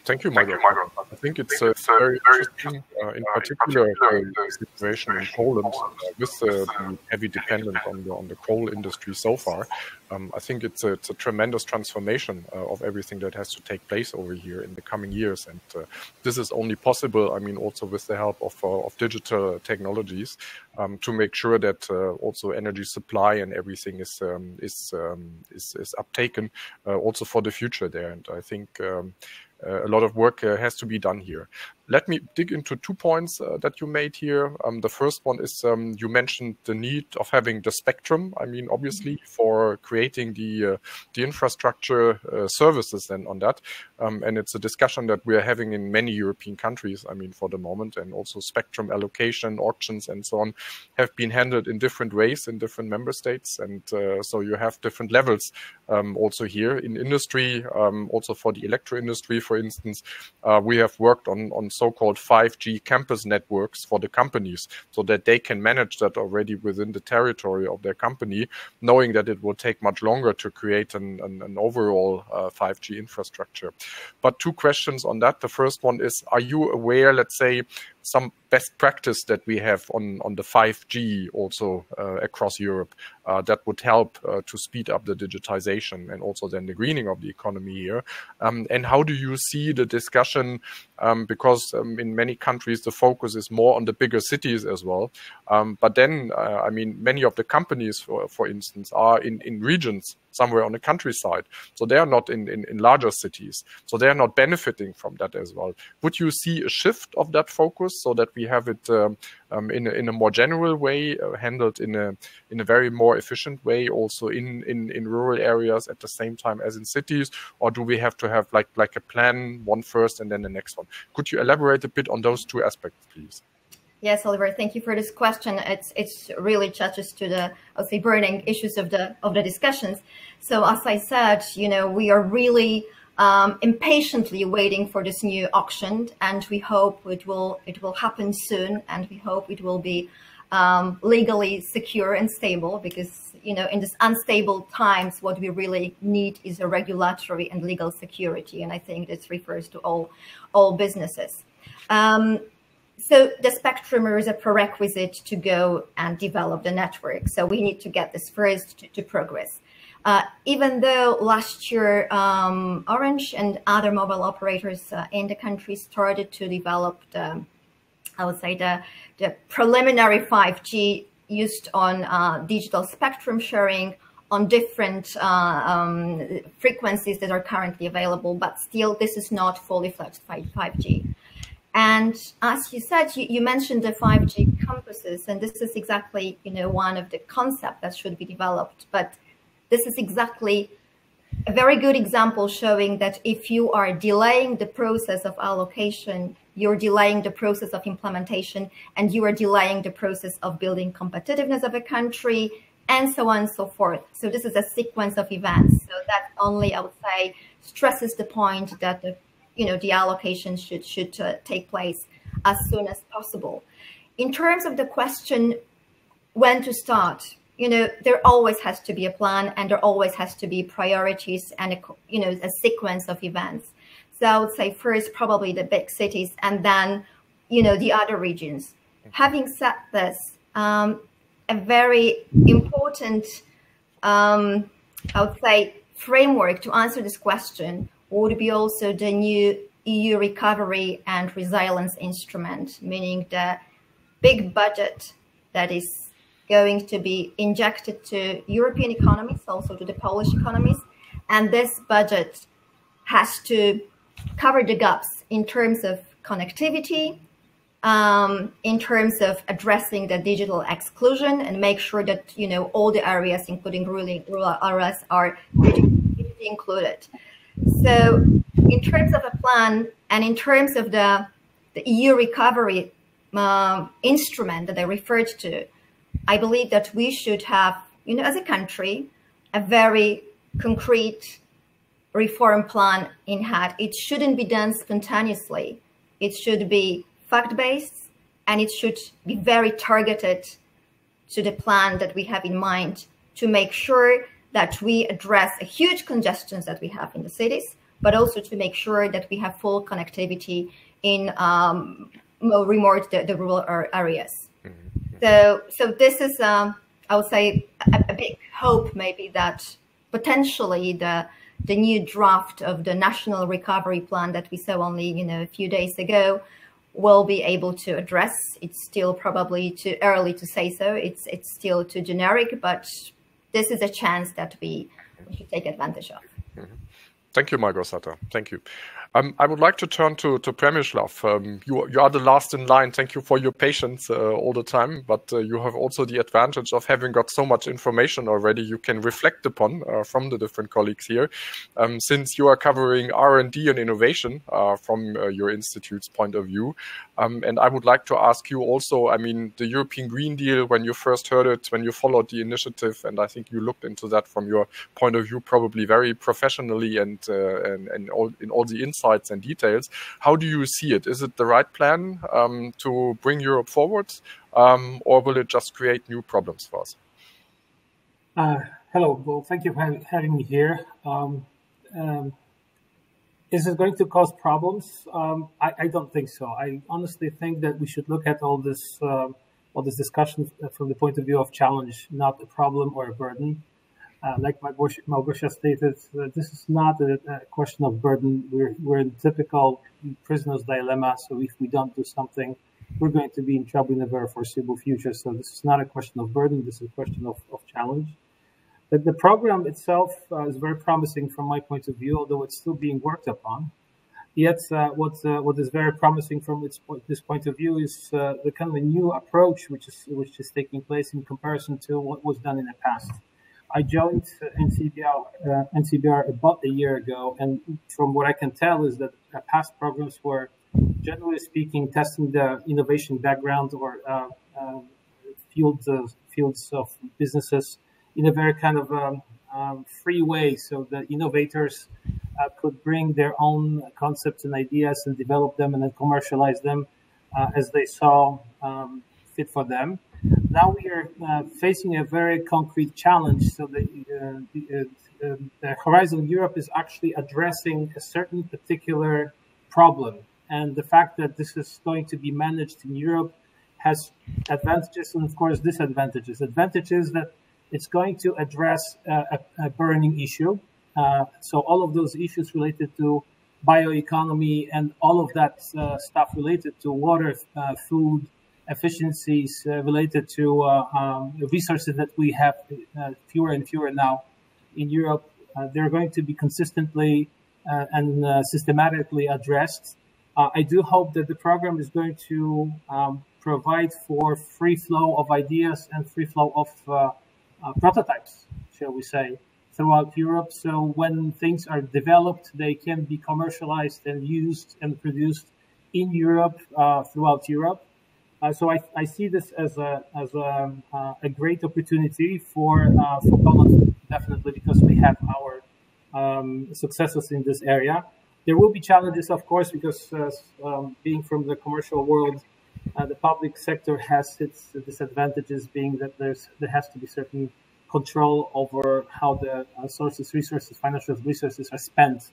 Thank you, Małgorzata. I think it's very interesting, in particular, the situation in Poland with the heavy dependence on the coal industry so far. I think it's a tremendous transformation of everything that has to take place over here in the coming years, and this is only possible, I mean, also with the help of digital technologies, to make sure that also energy supply and everything is uptaken also for the future there. And I think a lot of work has to be done here. Let me dig into 2 points that you made here. The first one is you mentioned the need of having the spectrum. I mean, obviously, for creating the infrastructure services and on that. And it's a discussion that we are having in many European countries, I mean, for the moment. And also spectrum allocation, auctions, and so on have been handled in different ways in different member states. And so you have different levels also here in industry, also for the electro industry, for instance. We have worked on so-called 5G campus networks for the companies so that they can manage that already within the territory of their company, knowing that it will take much longer to create an overall 5G infrastructure. But 2 questions on that. The first one is, are you aware, let's say, some best practice that we have on the 5G also across Europe that would help to speed up the digitization and also then the greening of the economy here? And how do you see the discussion? Because in many countries, the focus is more on the bigger cities as well. But then, I mean, many of the companies, for instance, are in regions somewhere on the countryside. So they are not in larger cities. So they are not benefiting from that as well. Would you see a shift of that focus so that we have it in a more general way, handled in a very more efficient way, also in rural areas at the same time as in cities? Or do we have to have like a plan, one first and then the next one? Could you elaborate a bit on those 2 aspects, please? Yes, Oliver, thank you for this question. It's really touches to the, I'll say, burning issues of the discussions. So as I said, we are really impatiently waiting for this new auction, and we hope it will happen soon, and we hope it will be legally secure and stable, because in this unstable times, what we really need is a regulatory and legal security, and I think this refers to all businesses. So the spectrum is a prerequisite to go and develop the network. So we need to get this first to progress. Even though last year Orange and other mobile operators in the country started to develop the preliminary 5G used on digital spectrum sharing on different frequencies that are currently available, but still this is not fully fledged 5G. And as you said, you mentioned the 5G campuses, and this is exactly, one of the concepts that should be developed. But this is exactly a very good example showing that if you are delaying the process of allocation, you're delaying the process of implementation, and you are delaying the process of building competitiveness of a country, and so on and so forth. So this is a sequence of events. So that only, I would say, stresses the point that the allocation should take place as soon as possible. In terms of the question, when to start, there always has to be a plan, and there always has to be priorities and a sequence of events. So I would say first probably the big cities, and then the other regions. Having said this, a very important I would say framework to answer this question would be also the new EU recovery and resilience instrument, meaning the big budget that is going to be injected to European economies, also to the Polish economies. And this budget has to cover the gaps in terms of connectivity, in terms of addressing the digital exclusion, and make sure that all the areas, including rural areas, are digitally included. So in terms of a plan and in terms of the EU recovery instrument that I referred to, I believe that we should have, as a country, a very concrete reform plan in hand. It shouldn't be done spontaneously. It should be fact-based, and it should be very targeted to the plan that we have in mind to make sure that we address a huge congestions that we have in the cities, but also to make sure that we have full connectivity in more remote, the rural areas. So this is, I would say, a big hope maybe that potentially the new draft of the National Recovery Plan that we saw only a few days ago will be able to address. It's still probably too early to say so. It's still too generic, but this is a chance that we should take advantage of. Thank you, Małgorzata. Thank you. I would like to turn to Przemysław. You are the last in line. Thank you for your patience all the time, but you have also the advantage of having got so much information already you can reflect upon from the different colleagues here. Since you are covering R&D and innovation from your institute's point of view, and I would like to ask you also, I mean, the European Green Deal, when you first heard it, when you followed the initiative, and I think you looked into that from your point of view probably very professionally and in all the insights and details. How do you see it? Is it the right plan to bring Europe forward, or will it just create new problems for us? Hello. Well, thank you for having me here. Is it going to cause problems? I don't think so. I honestly think that we should look at all this discussion from the point of view of challenge, not a problem or a burden. Like Małgorzata stated, this is not a question of burden. We're in typical prisoner's dilemma. So if we don't do something, we're going to be in trouble in the very foreseeable future. So this is not a question of burden. This is a question of challenge. But the program itself is very promising from my point of view, although it's still being worked upon. Yet what is very promising from this point of view is the kind of a new approach which is taking place in comparison to what was done in the past. I joined NCBR about a year ago, and from what I can tell is that past programs were, generally speaking, testing the innovation background or fields of businesses in a very kind of free way, so that innovators could bring their own concepts and ideas and develop them and then commercialize them as they saw fit for them. Now we are facing a very concrete challenge. So the Horizon Europe is actually addressing a certain particular problem. And the fact that this is going to be managed in Europe has advantages and, of course, disadvantages. Advantages that it's going to address a burning issue. So all of those issues related to bioeconomy and all of that stuff related to water, food, efficiencies related to resources that we have fewer and fewer now in Europe, they're going to be consistently and systematically addressed. I do hope that the program is going to provide for free flow of ideas and free flow of prototypes, shall we say, throughout Europe. So when things are developed, they can be commercialized and used and produced in Europe, throughout Europe. So I see this as a great opportunity for Poland, definitely, because we have our successes in this area. There will be challenges, of course, because being from the commercial world, the public sector has its disadvantages, being that there has to be certain control over how the resources, financial resources are spent,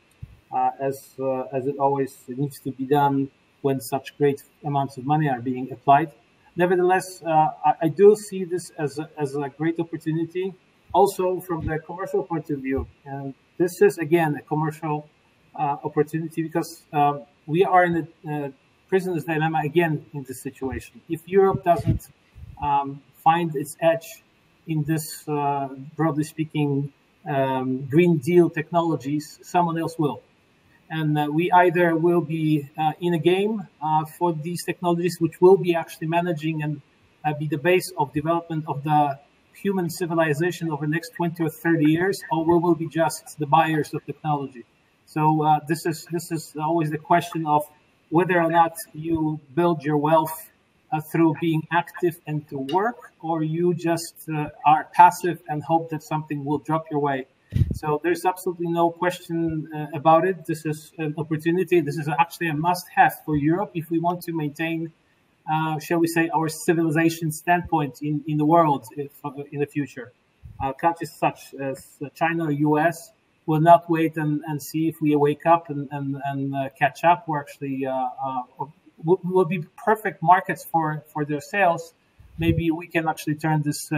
as it always needs to be done when such great amounts of money are being applied. Nevertheless, I do see this as a great opportunity, also from the commercial point of view. And this is, again, a commercial opportunity because we are in a prisoner's dilemma again in this situation. If Europe doesn't find its edge in this, broadly speaking, Green Deal technologies, someone else will. And we either will be in a game for these technologies, which will be actually managing and be the base of development of the human civilization over the next 20 or 30 years, or we will be just the buyers of technology. So this is always the question of whether or not you build your wealth through being active and to work, or you just are passive and hope that something will drop your way. So there's absolutely no question about it. This is an opportunity. This is actually a must-have for Europe if we want to maintain, shall we say, our civilization standpoint in the world in the future. Countries such as China or US will not wait and see if we wake up and catch up. We're actually will be perfect markets for their sales. Maybe we can actually turn this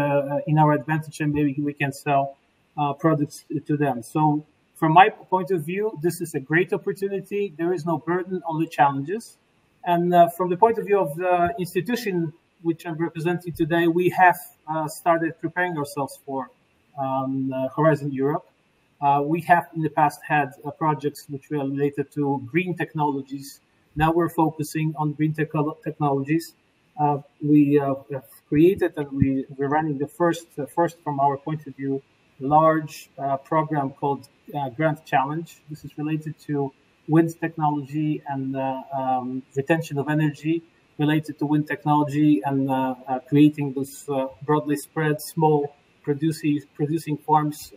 in our advantage, and maybe we can sell products to them. So from my point of view, this is a great opportunity. There is no burden, only challenges. And from the point of view of the institution which I'm representing today, we have started preparing ourselves for Horizon Europe. We have in the past had projects which were related to green technologies. Now we're focusing on green technologies. We have created and we're running the first from our point of view, large program called Grand Challenge. This is related to wind technology and retention of energy related to wind technology and creating those broadly spread small producing farms,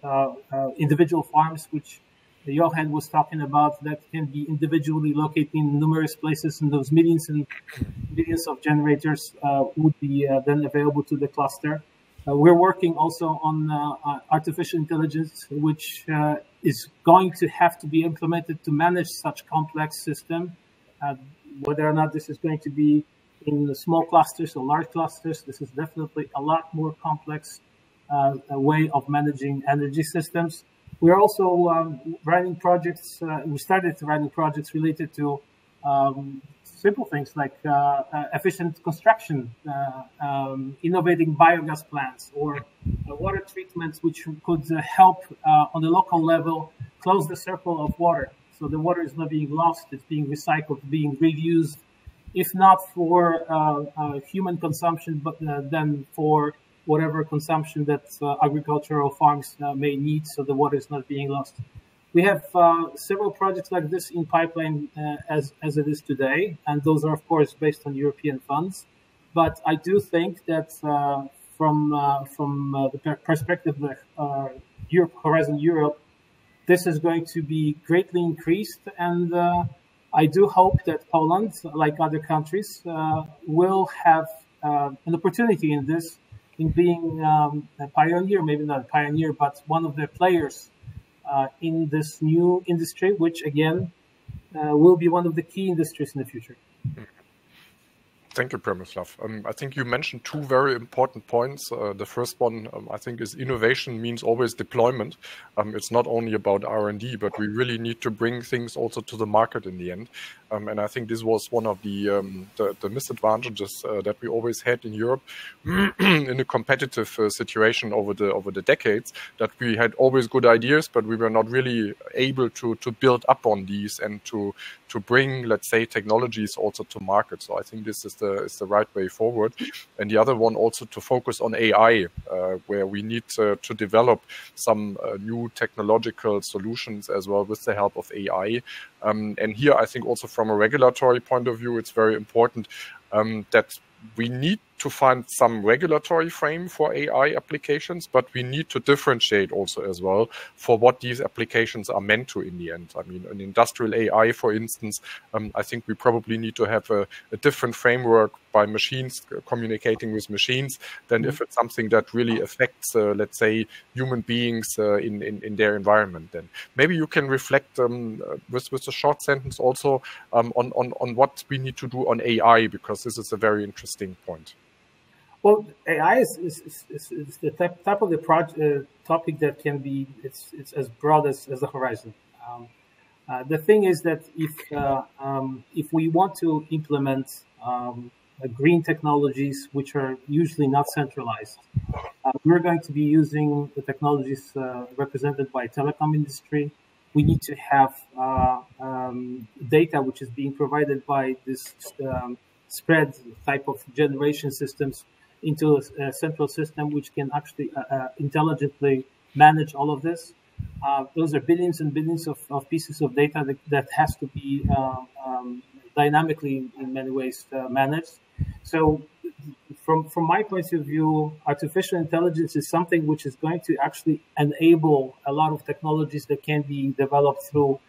individual farms, which Jochen was talking about, that can be individually located in numerous places, and those millions and billions of generators would be then available to the cluster. We're working also on artificial intelligence, which is going to have to be implemented to manage such complex system. Whether or not this is going to be in the small clusters or large clusters, this is definitely a lot more complex way of managing energy systems. We're also running projects. We started running projects related to simple things like efficient construction, innovating biogas plants, or water treatments, which could help on the local level close the circle of water. So the water is not being lost, it's being recycled, being reused, if not for human consumption, but then for whatever consumption that agricultural farms may need, so the water is not being lost. We have several projects like this in pipeline as it is today, and those are, of course, based on European funds. But I do think that from the perspective of Horizon Europe, this is going to be greatly increased, and I do hope that Poland, like other countries, will have an opportunity in this, in being a pioneer, maybe not a pioneer, but one of the players in this new industry, which again will be one of the key industries in the future. Thank you, Przemysław. I think you mentioned two very important points. The first one, I think, is innovation means always deployment. It's not only about R&D, but we really need to bring things also to the market in the end. And I think this was one of the disadvantages that we always had in Europe in a competitive situation over the decades, that we had always good ideas, but we were not really able to build up on these and to bring, let's say, technologies also to market. So I think this is the right way forward. And the other one also to focus on AI, where we need to develop some new technological solutions as well with the help of AI. And here I think also from a regulatory point of view, it's very important that we need to find some regulatory frame for AI applications, but we need to differentiate also as well for what these applications are meant to in the end. I mean, an industrial AI, for instance, I think we probably need to have a different framework by machines communicating with machines than if it's something that really affects, let's say, human beings in their environment. Then maybe you can reflect with a short sentence also on what we need to do on AI, because this is a very interesting point. Well, AI is the type of the topic that can be, it's as broad as the horizon. The thing is that if we want to implement green technologies, which are usually not centralized, we're going to be using the technologies represented by telecom industry. We need to have data which is being provided by this spread type of generation systems into a central system which can actually intelligently manage all of this. Those are billions and billions of pieces of data that has to be dynamically in many ways managed. So from my point of view, artificial intelligence is something which is going to actually enable a lot of technologies that can be developed through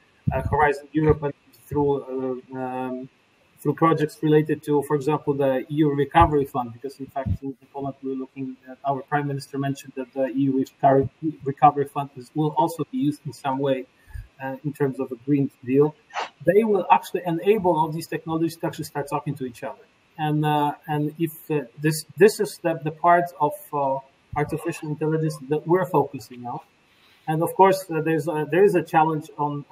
Horizon Europe and through projects related to, for example, the EU Recovery Fund, because in fact in Poland we're looking at, our Prime Minister mentioned that the EU Recovery Fund will also be used in some way in terms of a Green Deal. They will actually enable all these technologies to actually start talking to each other. And if this is the part of artificial intelligence that we're focusing on, and of course there is a challenge on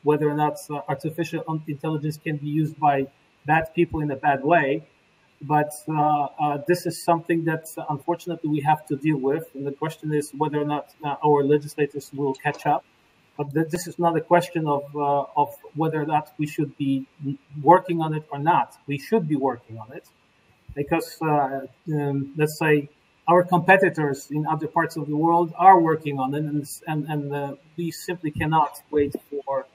whether or not artificial intelligence can be used by bad people in a bad way, but this is something that unfortunately we have to deal with, and the question is whether or not our legislators will catch up. But this is not a question of whether or not we should be working on it or not. We should be working on it because, let's say, our competitors in other parts of the world are working on it, and we simply cannot wait for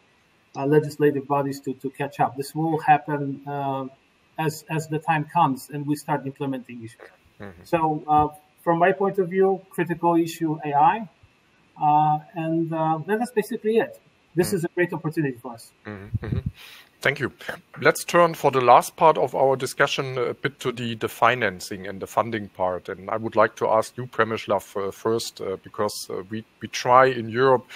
legislative bodies to catch up. This will happen as the time comes and we start implementing issues. Mm-hmm. So, from my point of view, critical issue AI. And that's basically it. This is a great opportunity for us. Mm-hmm. Mm-hmm. Thank you. Let's turn for the last part of our discussion a bit to the financing and the funding part. And I would like to ask you, Przemysław, first, because we try in Europe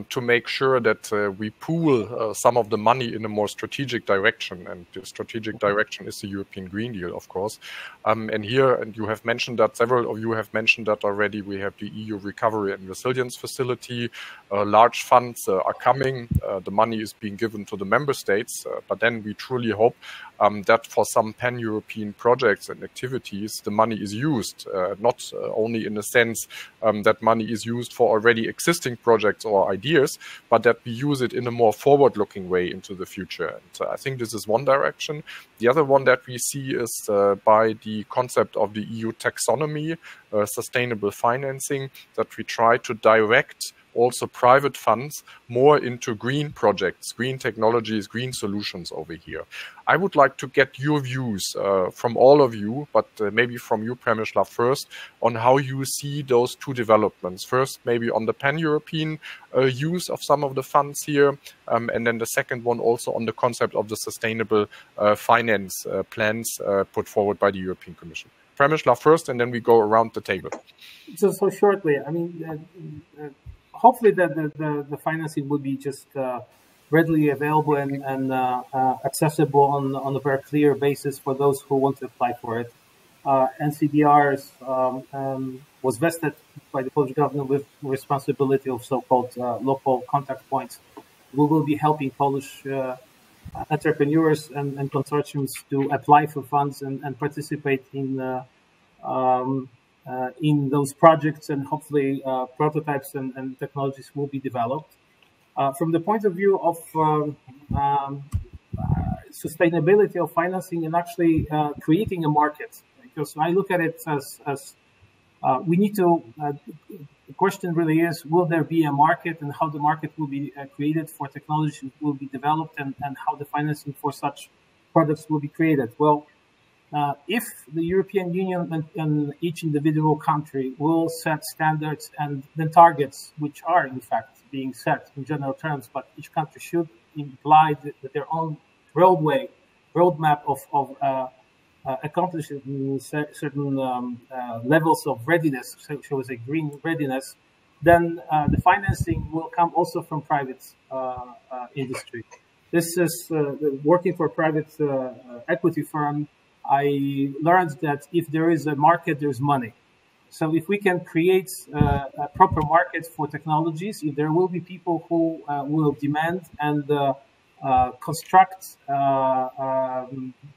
to make sure that we pool some of the money in a more strategic direction. And the strategic direction is the European Green Deal, of course. And here, and you have mentioned that, several of you have mentioned that already, we have the EU Recovery and Resilience Facility. Large funds are coming. The money is being given to the member states. But then we truly hope that for some pan-European projects and activities, the money is used, not only in the sense that money is used for already existing projects or ideas, but that we use it in a more forward-looking way into the future. And I think this is one direction. The other one that we see is by the concept of the EU taxonomy, sustainable financing, that we try to direct also private funds more into green projects, green technologies, green solutions over here. I would like to get your views from all of you, but maybe from you, Przemysław, first, on how you see those two developments. First, maybe on the pan-European use of some of the funds here, and then the second one also on the concept of the sustainable finance plans put forward by the European Commission. Przemysław first, and then we go around the table. So shortly, I mean, hopefully the financing will be just readily available and accessible on a very clear basis for those who want to apply for it. NCBR was vested by the Polish government with responsibility of so-called local contact points. We will be helping Polish entrepreneurs and consortiums to apply for funds and participate in those projects, and hopefully prototypes and technologies will be developed. From the point of view of sustainability of financing and actually creating a market, because I look at it as we need to, the question really is, will there be a market, and how the market will be created for technology will be developed, and how the financing for such products will be created. Well, if the European Union and each individual country will set standards and the targets, which are in fact being set in general terms, but each country should imply that their own roadmap of accomplishing certain levels of readiness, so as a green readiness, then the financing will come also from private industry. This is working for a private equity firm. I learned that if there is a market, there's money. So if we can create a proper market for technologies, if there will be people who will demand and construct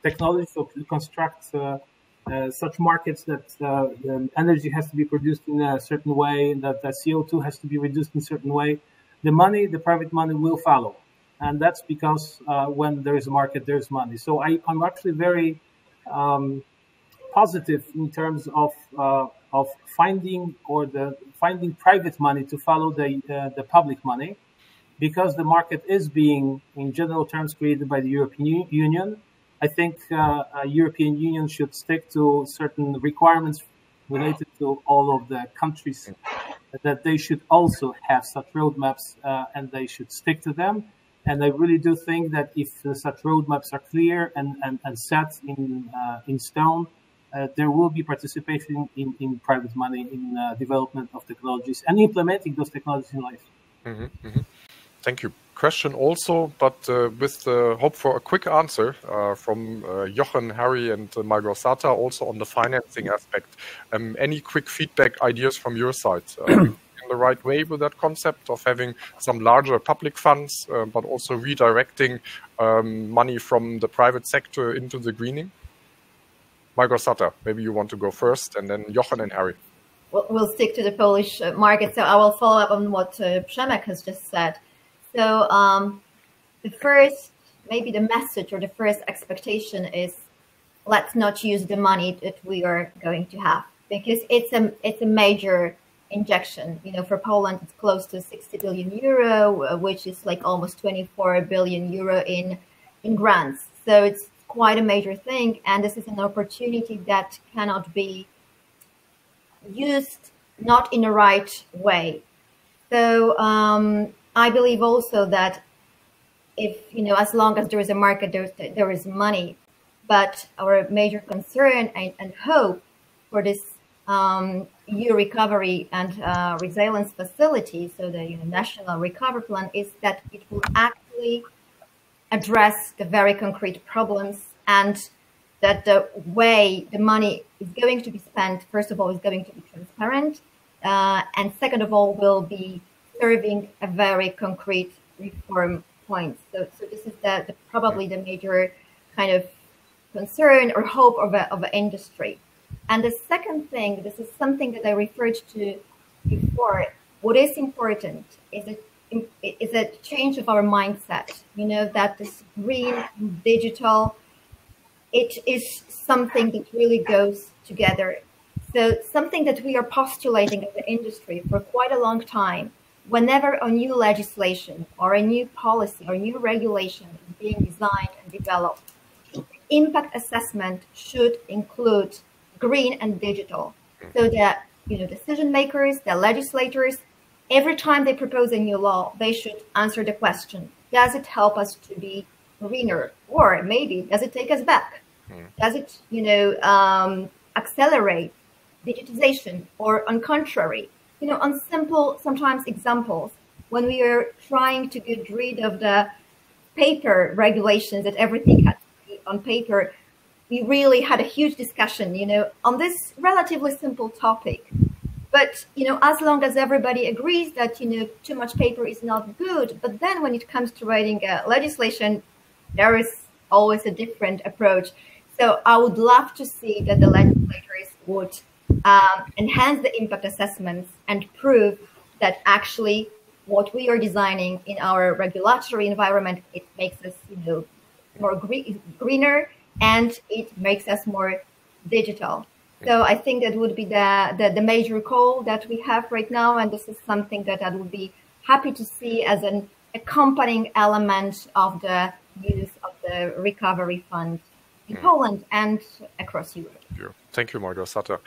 technology, so construct such markets that energy has to be produced in a certain way, that the CO2 has to be reduced in a certain way, the private money will follow. And that's because when there is a market, there's money. So I'm actually very positive in terms of finding private money to follow the public money, because the market is being, in general terms, created by the European Union, I think European Union should stick to certain requirements related to all of the countries, that they should also have such roadmaps and they should stick to them. And I really do think that if such roadmaps are clear and set in stone, there will be participation in private money in development of technologies and implementing those technologies in life. Thank you. Question also, but with the hope for a quick answer from Jochen, Harry, and Małgorzata, also on the financing aspect. Any quick feedback, ideas from your side? In the right way with that concept of having some larger public funds, but also redirecting money from the private sector into the greening? Małgorzata, maybe you want to go first, and then Jochen and Harry. We'll stick to the Polish market, so I will follow up on what Przemek has just said. So the first, maybe the message or the first expectation is, let's not use the money that we are going to have, because it's a major injection. You know, for Poland, it's close to 60 billion euro, which is like almost 24 billion euro in grants. So it's quite a major thing, and this is an opportunity that cannot be used not in the right way. So I believe also that if, you know, as long as there is a market, there is money. But our major concern and hope for this EU recovery and resilience facility, so the national recovery plan, is that it will actually address the very concrete problems, and that the way the money is going to be spent, first of all, is going to be transparent, and second of all, will be serving a very concrete reform point. So this is probably the major kind of concern or hope of an industry. And the second thing, this is something that I referred to before. What is important is a change of our mindset. You know, that this green and digital, it is something that really goes together. So something that we are postulating as an industry for quite a long time. Whenever a new legislation or a new policy or new regulation is being designed and developed, impact assessment should include green and digital. So that, you know, decision makers, the legislators, every time they propose a new law, they should answer the question, does it help us to be greener? Or maybe, does it take us back? Does it, you know, accelerate digitization? Or on contrary, you know, on simple, sometimes examples, when we are trying to get rid of the paper regulations that everything has to be on paper, we really had a huge discussion, you know, on this relatively simple topic. But, you know, as long as everybody agrees that, you know, too much paper is not good, but then when it comes to writing legislation, there is always a different approach. So I would love to see that the legislators would enhance the impact assessments and prove that actually what we are designing in our regulatory environment, it makes us, you know, more greener, and it makes us more digital. So I think that would be the major goal that we have right now, and this is something that I would be happy to see as an accompanying element of the use of the recovery fund in Poland and across Europe. Thank you, Małgorzata.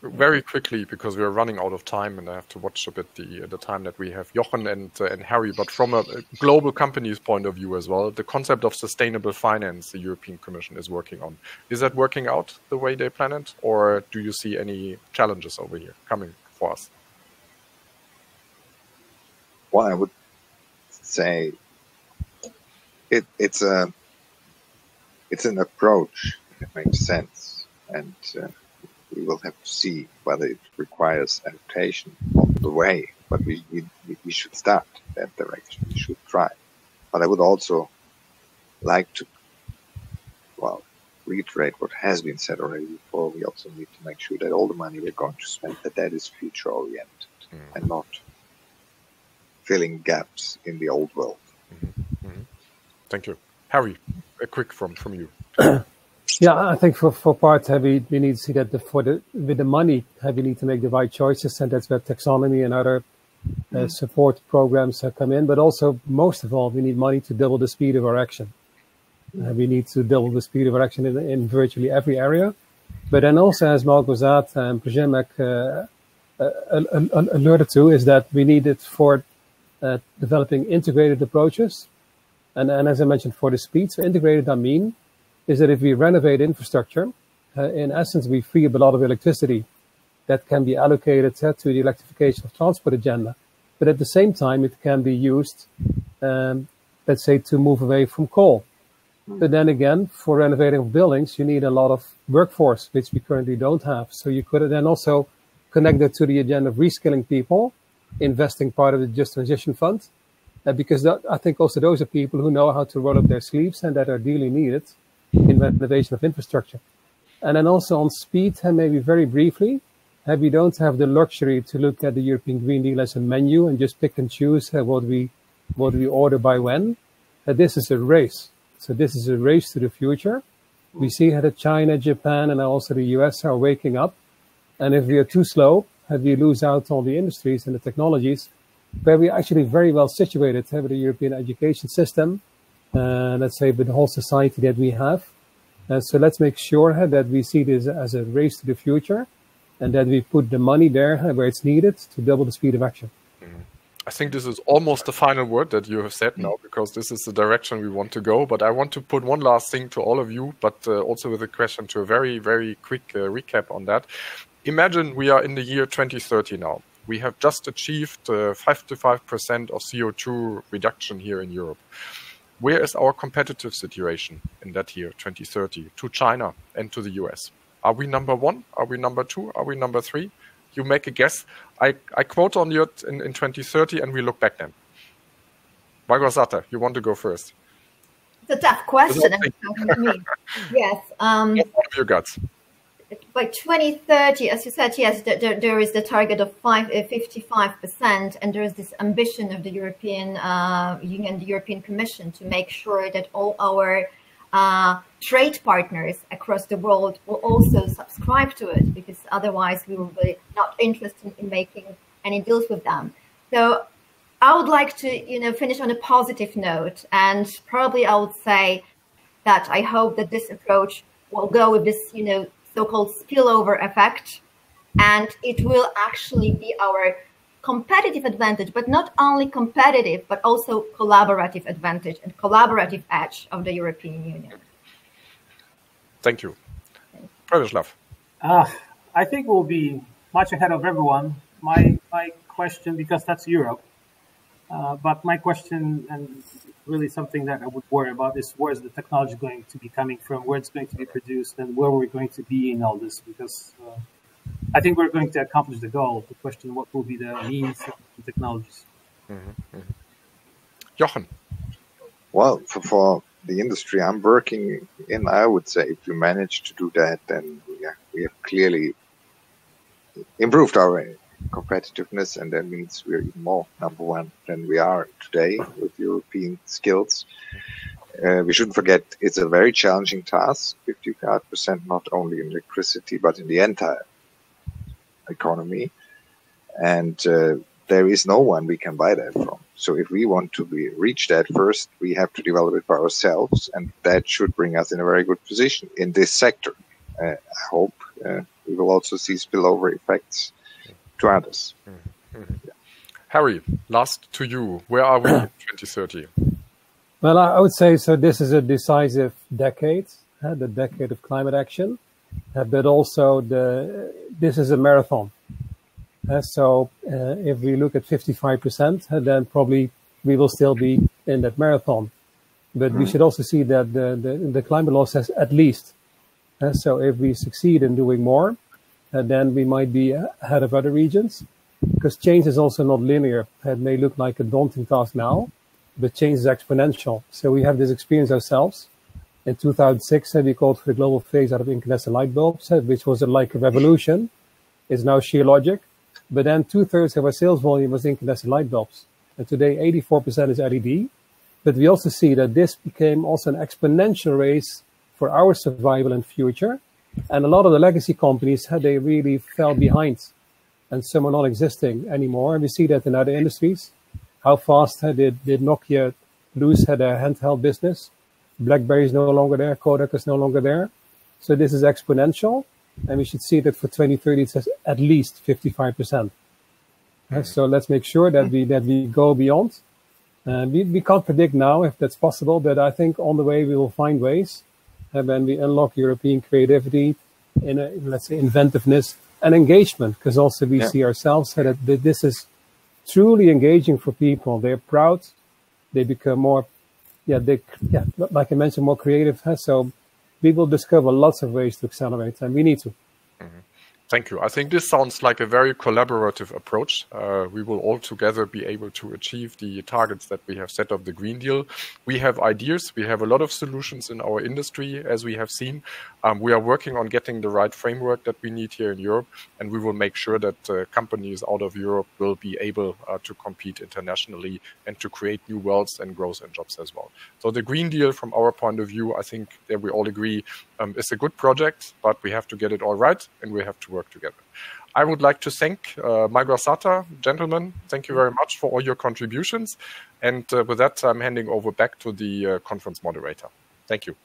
Very quickly, because we are running out of time and I have to watch a bit the time that we have, Jochen and Harry, but from a global company's point of view as well, the concept of sustainable finance the European Commission is working on, is that working out the way they plan it, or do you see any challenges over here coming for us? Well, I would say it's an approach that makes sense, and we will have to see whether it requires adaptation on the way, but we should start that direction. We should try. But I would also like to, well, reiterate what has been said already before. We also need to make sure that all the money we're going to spend, that is future-oriented and not filling gaps in the old world. Thank you. Harry, a quick from you. Yeah, I think for part, we need to see that with the money, we need to make the right choices, and that's where taxonomy and other support programs come in. But also, most of all, we need money to double the speed of our action. We need to double the speed of action in virtually every area. But then also, as Małgorzata and Przemysław alerted to, is that we need it for developing integrated approaches. And as I mentioned, for the speed, so integrated, I mean, is that if we renovate infrastructure, in essence, we free up a lot of electricity that can be allocated to the electrification of transport agenda. But at the same time, it can be used, let's say, to move away from coal. But then again, for renovating of buildings, you need a lot of workforce, which we currently don't have. So you could then also connect that to the agenda of reskilling people, investing part of the Just Transition Fund, because I think also those are people who know how to roll up their sleeves and that are really needed in renovation of infrastructure. And then also on speed, and maybe very briefly, we don't have the luxury to look at the European Green Deal as a menu and just pick and choose what we order by when. This is a race. So this is a race to the future. We see how China, Japan, and also the US are waking up. And if we are too slow, we lose out on the industries and the technologies, where we're actually very well situated with the European education system, let's say, with the whole society that we have. So let's make sure that we see this as a race to the future, and that we put the money there where it's needed to double the speed of action. I think this is almost the final word that you have said now, because this is the direction we want to go. But I want to put one last thing to all of you, but also with a question to a very, very quick recap on that. Imagine we are in the year 2030 now. We have just achieved 55% of CO2 reduction here in Europe. Where is our competitive situation in that year, 2030, to China and to the US? Are we number one? Are we number two? Are we number three? You make a guess. I quote on you in 2030, and we look back then. Małgorzata, you want to go first? It's a tough question. Yes. One of your guts. By 2030, as you said, yes, there is the target of 55%, and there is this ambition of the European Union, the European Commission, to make sure that all our trade partners across the world will also subscribe to it, because otherwise we will be not interested in making any deals with them. So I would like to, finish on a positive note, and probably I would say that I hope that this approach will go with this, so-called spillover effect, and it will actually be our competitive advantage, but not only competitive, but also collaborative advantage and collaborative edge of the European Union. Thank you. Przemysław. I think we'll be much ahead of everyone. My question, because that's Europe, but my question, and really something that I would worry about, is where is the technology going to be coming from, where it's going to be produced, and where we're going to be in all this, because I think we're going to accomplish the goal. The question, what will be the means and technologies? Jochen. Well, for the industry I'm working in, I would say if we manage to do that, then we have clearly improved our competitiveness, and that means we're even more number one than we are today with European skills. We shouldn't forget it's a very challenging task, 55% not only in electricity, but in the entire economy. And there is no one we can buy that from. So if we want to reach that first, we have to develop it by ourselves, and that should bring us in a very good position in this sector. I hope we will also see spillover effects to others. Harry, last to you. Where are we in 2030? Well, I would say, so this is a decisive decade, the decade of climate action, but also this is a marathon. So if we look at 55%, then probably we will still be in that marathon. But we should also see that the climate law says at least. So if we succeed in doing more, then we might be ahead of other regions, because change is also not linear. It may look like a daunting task now, but change is exponential. So we have this experience ourselves. In 2006, we called for the global phase out of incandescent light bulbs, which was like a revolution. It's now sheer logic. But then 2/3 of our sales volume was incandescent light bulbs. And today, 84% is LED. But we also see that this became also an exponential race for our survival and future. And a lot of the legacy companies, they really fell behind, and some are not existing anymore. And we see that in other industries. How fast did Nokia lose their handheld business? BlackBerry is no longer there. Kodak is no longer there. So this is exponential. And we should see that for 2030, it says at least 55%. So let's make sure that we go beyond. We can't predict now if that's possible, but I think on the way we will find ways. And when we unlock European creativity, let's say inventiveness and engagement, because also we see ourselves that this is truly engaging for people. They're proud. They become more, like I mentioned, more creative. So we will discover lots of ways to accelerate, and we need to. Thank you. I think this sounds like a very collaborative approach. We will all together be able to achieve the targets that we have set of the Green Deal. We have ideas. We have a lot of solutions in our industry, as we have seen. We are working on getting the right framework that we need here in Europe, and we will make sure that companies out of Europe will be able to compete internationally and to create new wealth and growth and jobs as well. So the Green Deal, from our point of view, I think that we all agree is a good project, but we have to get it all right, and we have to work together. I would like to thank Małgorzata, gentlemen. Thank you very much for all your contributions. And with that, I'm handing over back to the conference moderator. Thank you.